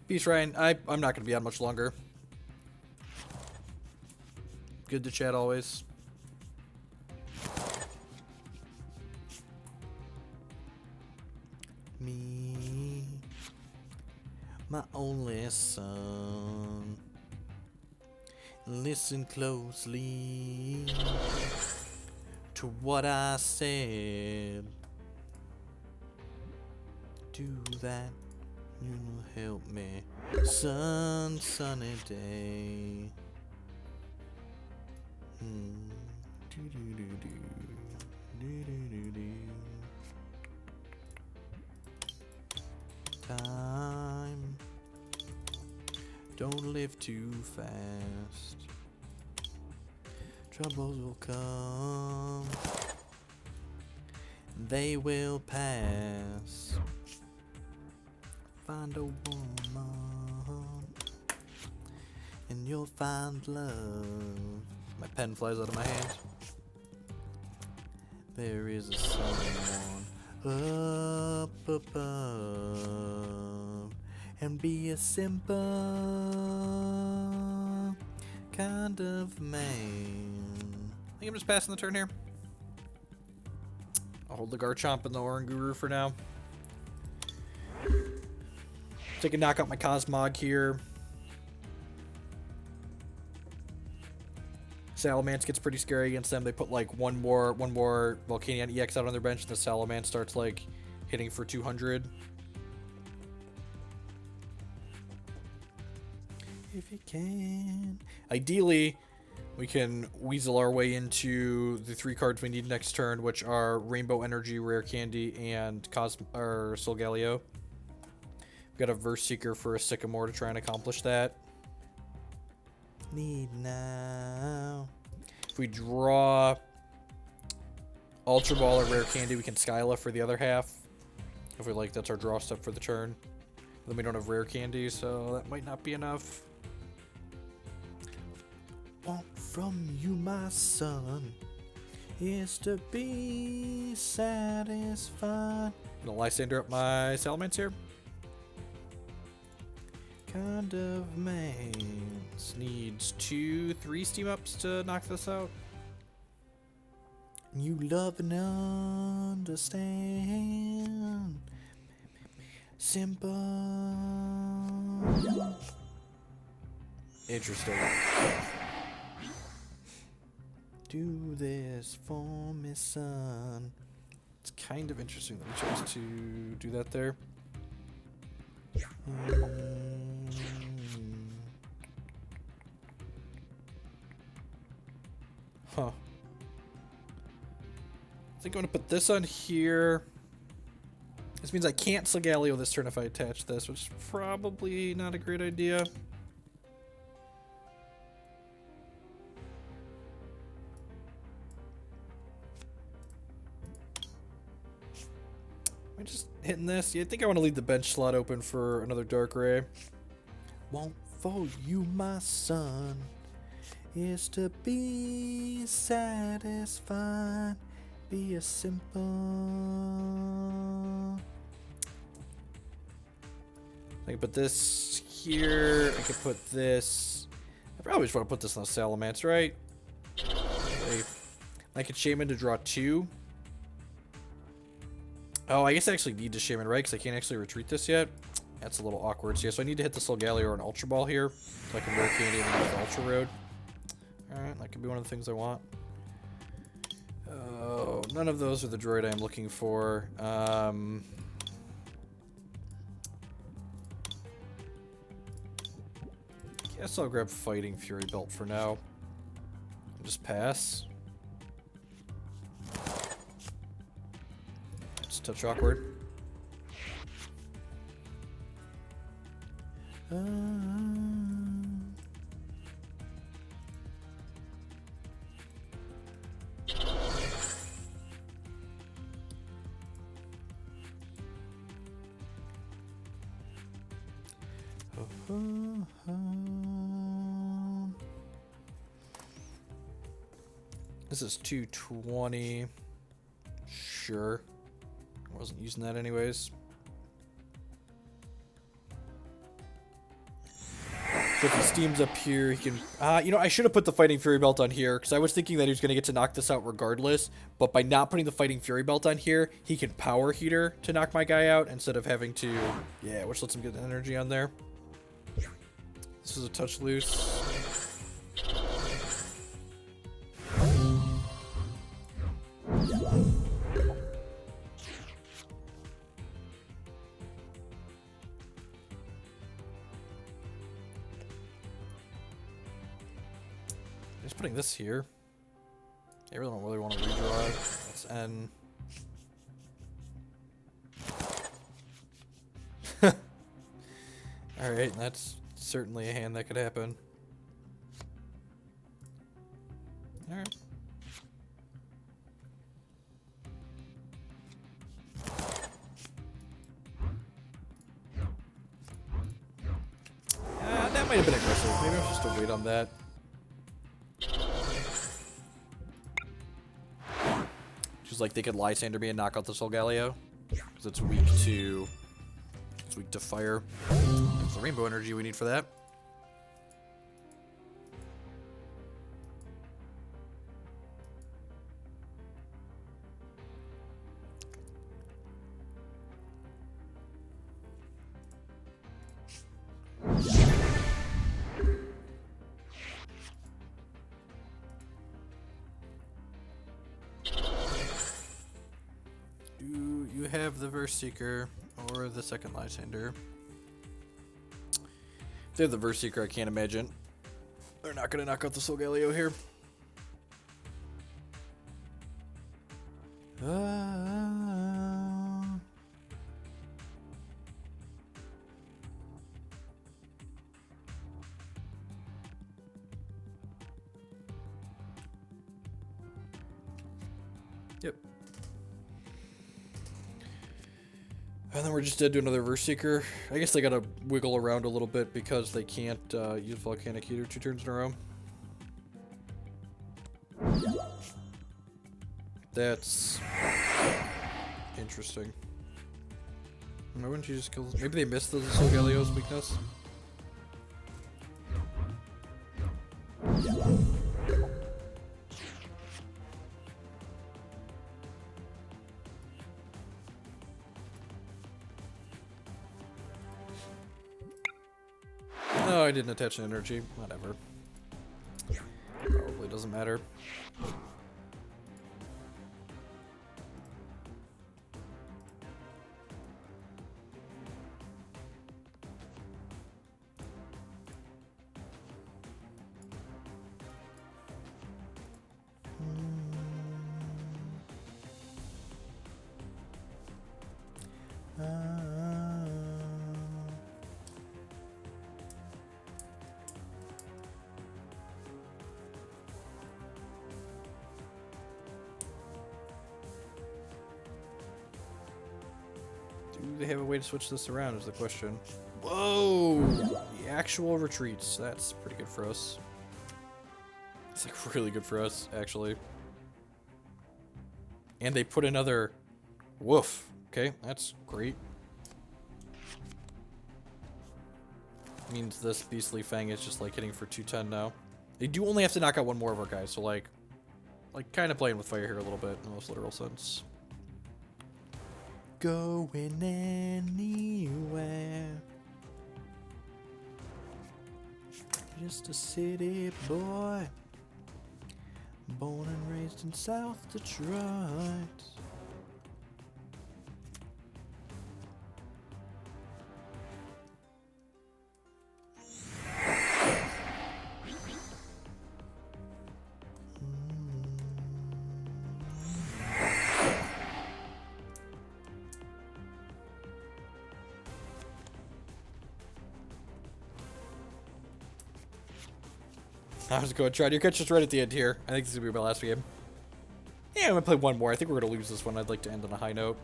Peace, Ryan. I'm not going to be on much longer. Good to chat always. Me, my only son. Listen closely to what I said. Do that. You will help me. Sunny day. Time. Don't live too fast. Troubles will come. They will pass. Find a woman and you'll find love. My pen flies out of my hand. There is a someone up above, and be a simple kind of man. I think I'm just passing the turn here. I'll hold the Garchomp and the Oranguru for now. So I can knock out my Cosmog here. Salamence gets pretty scary against them. They put like one more Volcanion-EX out on their bench, and the Salamence starts like hitting for 200. If you can. Ideally, we can weasel our way into the 3 cards we need next turn, which are Rainbow Energy, Rare Candy, and Solgaleo. Got a Verse Seeker for a Sycamore to try and accomplish that. Need now. If we draw Ultra Ball or Rare Candy, we can Skyla for the other half. If we like, that's our draw step for the turn. Then we don't have Rare Candy, so that might not be enough. Want from you, my son, is to be satisfied. Gonna Lysandre up my Salamence here. Kind of man needs 2-3 steam ups to knock this out. You love and understand. Simple. Interesting. Do this for me, son. It's kind of interesting that we chose to do that there. Huh. I think I'm going to put this on here. This means I can't Solgaleo this turn if I attach this, which is probably not a great idea. Am I just hitting this? Yeah, I think I want to leave the bench slot open for another Darkrai. Want for you, my son, is to be satisfied. Be a simple. I can put this here. I could put this. I probably just want to put this on Salamence, right? I could Shaymin to draw 2. Oh, I guess I actually need to Shaymin, right? Because I can't actually retreat this yet. That's a little awkward. So, yeah, so I need to hit the Solgaleo or an Ultra Ball here. So I can Rare Candy and use the Ultra Road. Alright, that could be one of the things I want. Oh, none of those are the droid I'm looking for. Guess I'll grab Fighting Fury Belt for now. Just pass. It's a touch awkward. This is 220. Sure. I wasn't using that anyways. So if he steams up here, he can... you know, I should have put the Fighting Fury Belt on here, because I was thinking that he was going to get to knock this out regardless. But by not putting the Fighting Fury Belt on here, he can Power Heater to knock my guy out, instead of having to... Yeah, which lets him get the energy on there. This is a touch loose. Just putting this here. I really don't want to redraw it. That's N. Alright, that's certainly a hand that could happen. Alright. That might have been aggressive. Maybe I should just wait on that. Just like they could Lysandre me and knock out the Solgaleo. Because it's weak to fire. That's the rainbow energy we need for that. Do you have the Verse Seeker or the second Lysandre? If they have the Verse Seeker, I can't imagine they're not going to knock out the Solgaleo here. Yep. And then we're just dead to another Verse Seeker. I guess they gotta wiggle around a little bit because they can't use Volcanic Heater 2 turns in a row. That's interesting. Why wouldn't you just kill this? Maybe they missed the Solgaleo's weakness? No, I didn't attach an energy. Whatever. Probably doesn't matter. Do they have a way to switch this around is the question. Whoa! The actual retreats. That's pretty good for us. It's like really good for us, actually. And they put another woof. Okay, that's great. Means this Beastly Fang is just like hitting for 210 now. They do only have to knock out one more of our guys, so like kind of playing with fire here a little bit in the most literal sense. going anywhere. Just a city boy, born and raised in South Detroit. I was going to try to catch just right at the end here. I think this is going to be my last game. Yeah, I'm going to play one more. I think we're going to lose this one. I'd like to end on a high note.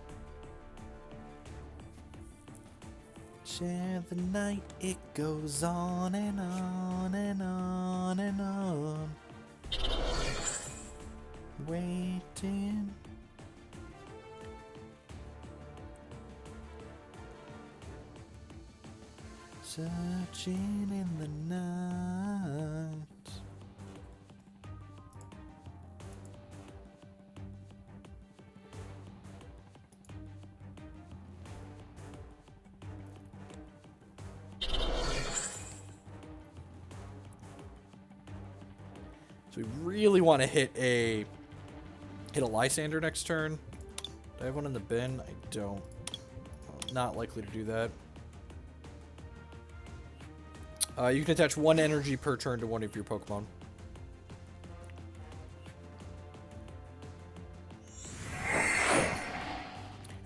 Share the night, it goes on and on and on and on. Waiting. Searching in the night. So we really want to hit a Lysandre next turn. Do I have one in the bin? I don't. I'm not likely to do that. You can attach 1 energy per turn to one of your Pokemon.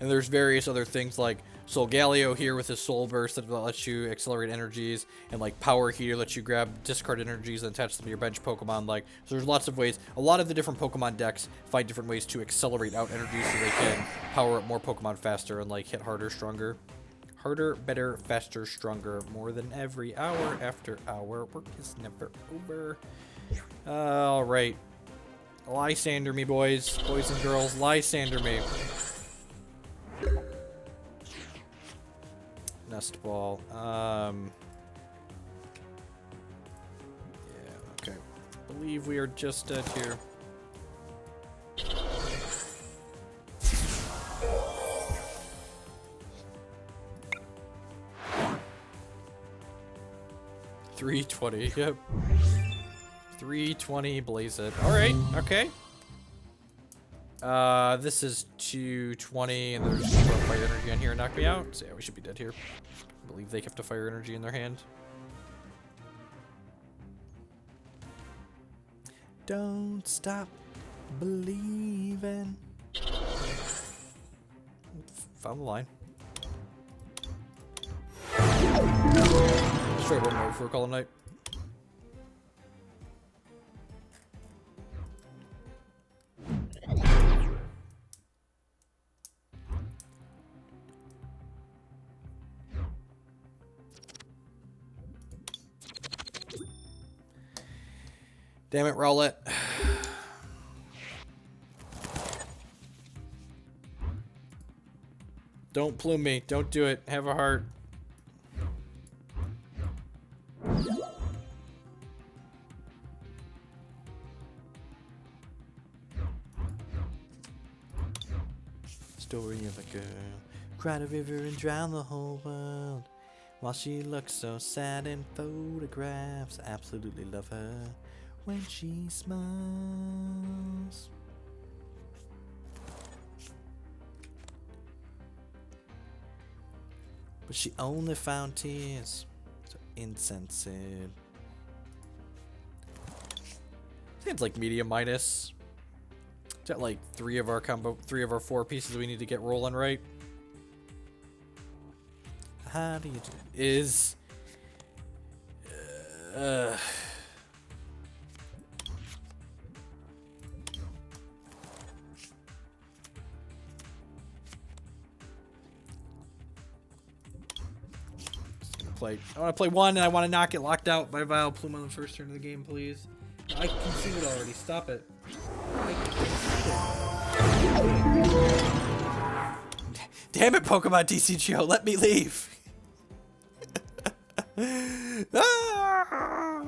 And there's various other things like Solgaleo here with his Soul Burst that lets you accelerate energies, and like Power Heater lets you grab discard energies and attach them to your bench Pokemon. Like, so there's lots of ways. A lot of the different Pokemon decks find different ways to accelerate out energy so they can power up more Pokemon faster and like hit harder, stronger. Harder, better, faster, stronger, more than every hour after hour. Work is never over. Alright. Lysandre me, boys. Boys and girls, Lysandre me. Nest Ball. Yeah, okay. I believe we are just dead here. $320, yep. $320, blaze it. Alright, okay. This is $220, and there's fire energy on here and knock me out. So yeah, we should be dead here. I believe they kept a fire energy in their hand. Don't stop believing. Found the line. Straight one more before we call it night. Damn it, Rowlet. Don't plume me. Don't do it. Have a heart. Story of a girl cried a river and drowned the whole world. While she looks so sad in photographs, I absolutely love her when she smiles. But she only found tears, so insensate. Seems like medium minus. Is that like three of our 4 pieces we need to get rolling, right? How do you do? Is I want to play one, and I want to not get locked out by Vileplume on the first turn of the game, please. I can see it already. Stop it. Damn it, Pokemon TCGO, let me leave. Ah!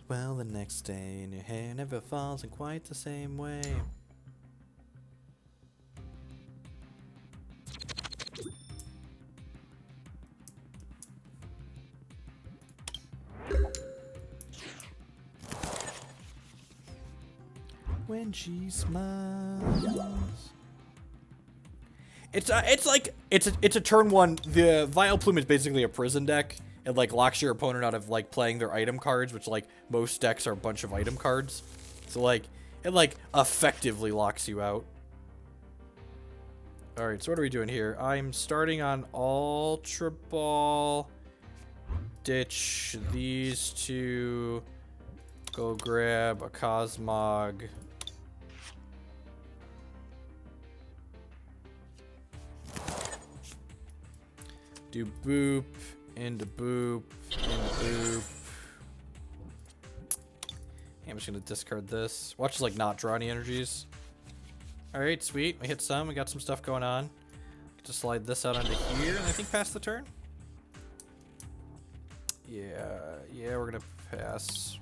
Well, the next day, and your hair never falls in quite the same way. When she smiles. It's a turn one. The Vileplume is basically a prison deck. It like locks your opponent out of like playing their item cards, which like most decks are a bunch of item cards. So like it like effectively locks you out. All right, so what are we doing here? I'm starting on Ultra Ball. Ditch these two. Go grab a Cosmog. Do boop, into boop, into boop. Hey, I'm just gonna discard this. Watch us like not draw any energies. Alright, sweet. We hit some, we got some stuff going on. Get to slide this out onto here, and I think pass the turn. Yeah, we're gonna pass.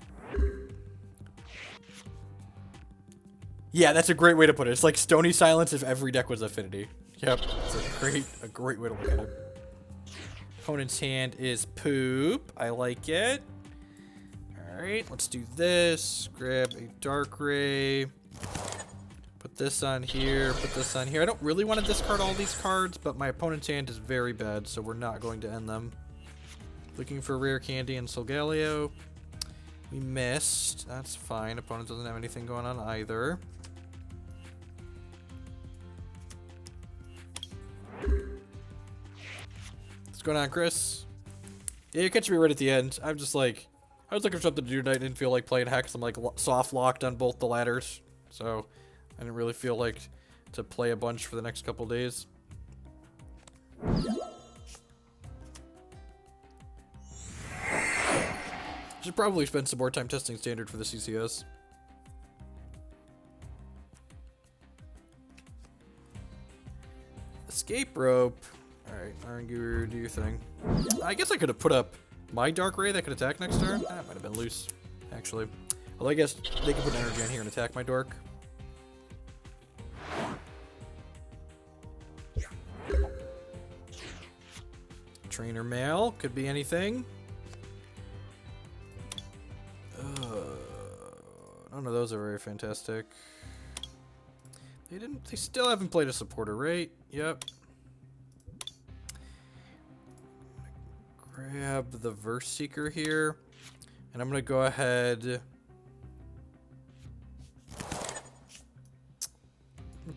Yeah, that's a great way to put it. It's like Stony Silence if every deck was Affinity. Yep, it's a great way to look at it. Opponent's hand is poop. I like it. Alright, let's do this. Grab a Darkrai. Put this on here. Put this on here. I don't really want to discard all these cards, but my opponent's hand is very bad, so we're not going to end them. Looking for Rare Candy and Solgaleo. We missed. That's fine. Opponent doesn't have anything going on either. What's going on, Chris? Yeah, you catch me right at the end. I'm just like, I was looking for something to do tonight. I didn't feel like playing Hex. I'm like soft locked on both the ladders. So I didn't really feel like to play a bunch for the next couple days. Should probably spend some more time testing standard for the CCS. Escape rope. Alright, Oranguru, do your thing. I guess I could have put up my Darkrai that could attack next turn. That might have been loose, actually. Although I guess they could put energy on here and attack my Dark. Trainer Mail, could be anything. None of those are very fantastic. They still haven't played a supporter, right? Yep. Grab the Verse Seeker here. And I'm gonna go ahead.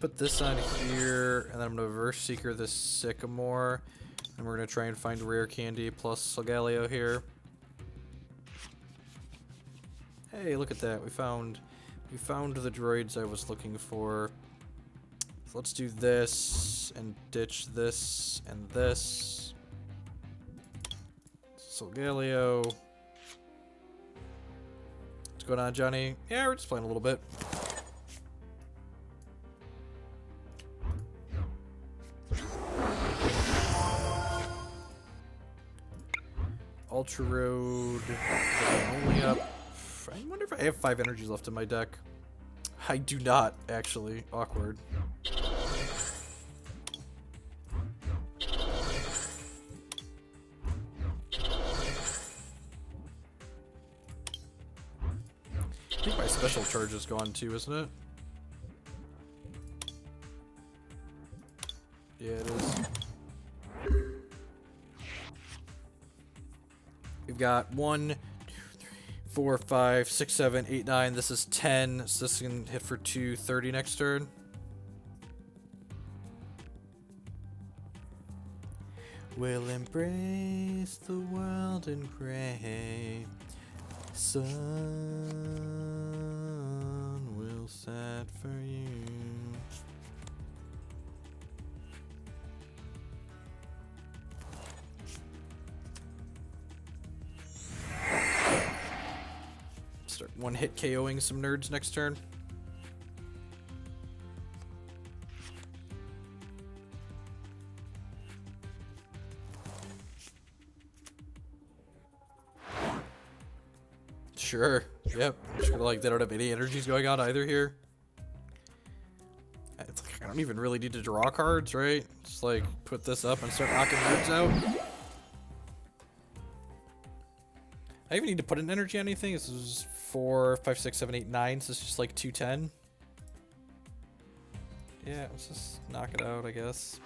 Put this on here, and then I'm gonna Verse Seeker this Sycamore. And we're gonna try and find Rare Candy plus Solgaleo here. Hey, look at that. We found the droids I was looking for. So let's do this and ditch this and this. Solgaleo. What's going on, Johnny? Yeah, we're just playing a little bit. Ultra Road. Only up. I wonder if I have 5 energies left in my deck. I do not, actually. Awkward. I think my Special Charge is gone too, isn't it? Yeah, it is. We've got 1, 2, 3, 4, 5, 6, 7, 8, 9. This is 10. So this can hit for 230 next turn. We'll embrace the world in gray. Sun will set for you. Start one hit KOing some nerds next turn. Sure. Yep. Just gonna, like, they don't have any energies going on either here. It's like, I don't even really need to draw cards, right? Just like put this up and start knocking cards out. I even need to put an energy on anything. This is 4, 5, 6, 7, 8, 9. So it's just like 210. Yeah, let's just knock it out, I guess.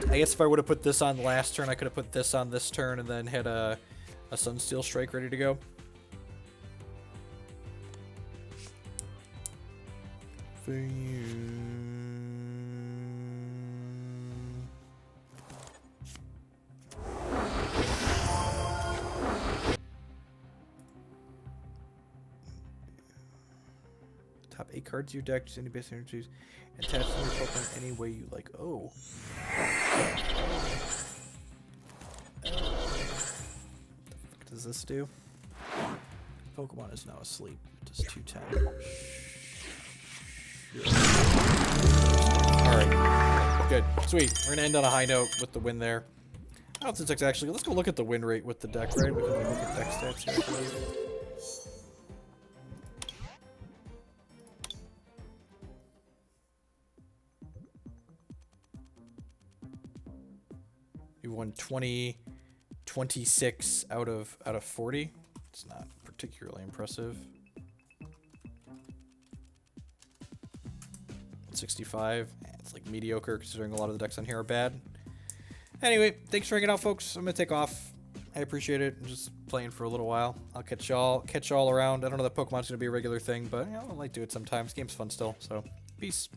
I guess if I would have put this on last turn, I could have put this on this turn and then had a Sunsteel Strike ready to go. For you. Top 8 cards of your deck, just any base energies. Attach them to your Pokemon any way you like. Oh. What the fuck does this do? Pokemon is now asleep. It does 210. Alright. Good. Sweet. We're gonna end on a high note with the win there. I don't think it's actually. Let's go look at the win rate with the deck, right? We can look at deck stats here, I believe. We won 26 out of 40. It's not particularly impressive. 65. It's like mediocre considering a lot of the decks on here are bad. Anyway, thanks for hanging out, folks. I'm gonna take off. I appreciate it. I'm just playing for a little while. I'll catch y'all around. I don't know that Pokemon's gonna be a regular thing, but you know, I like to do it sometimes. Game's fun still. So, peace.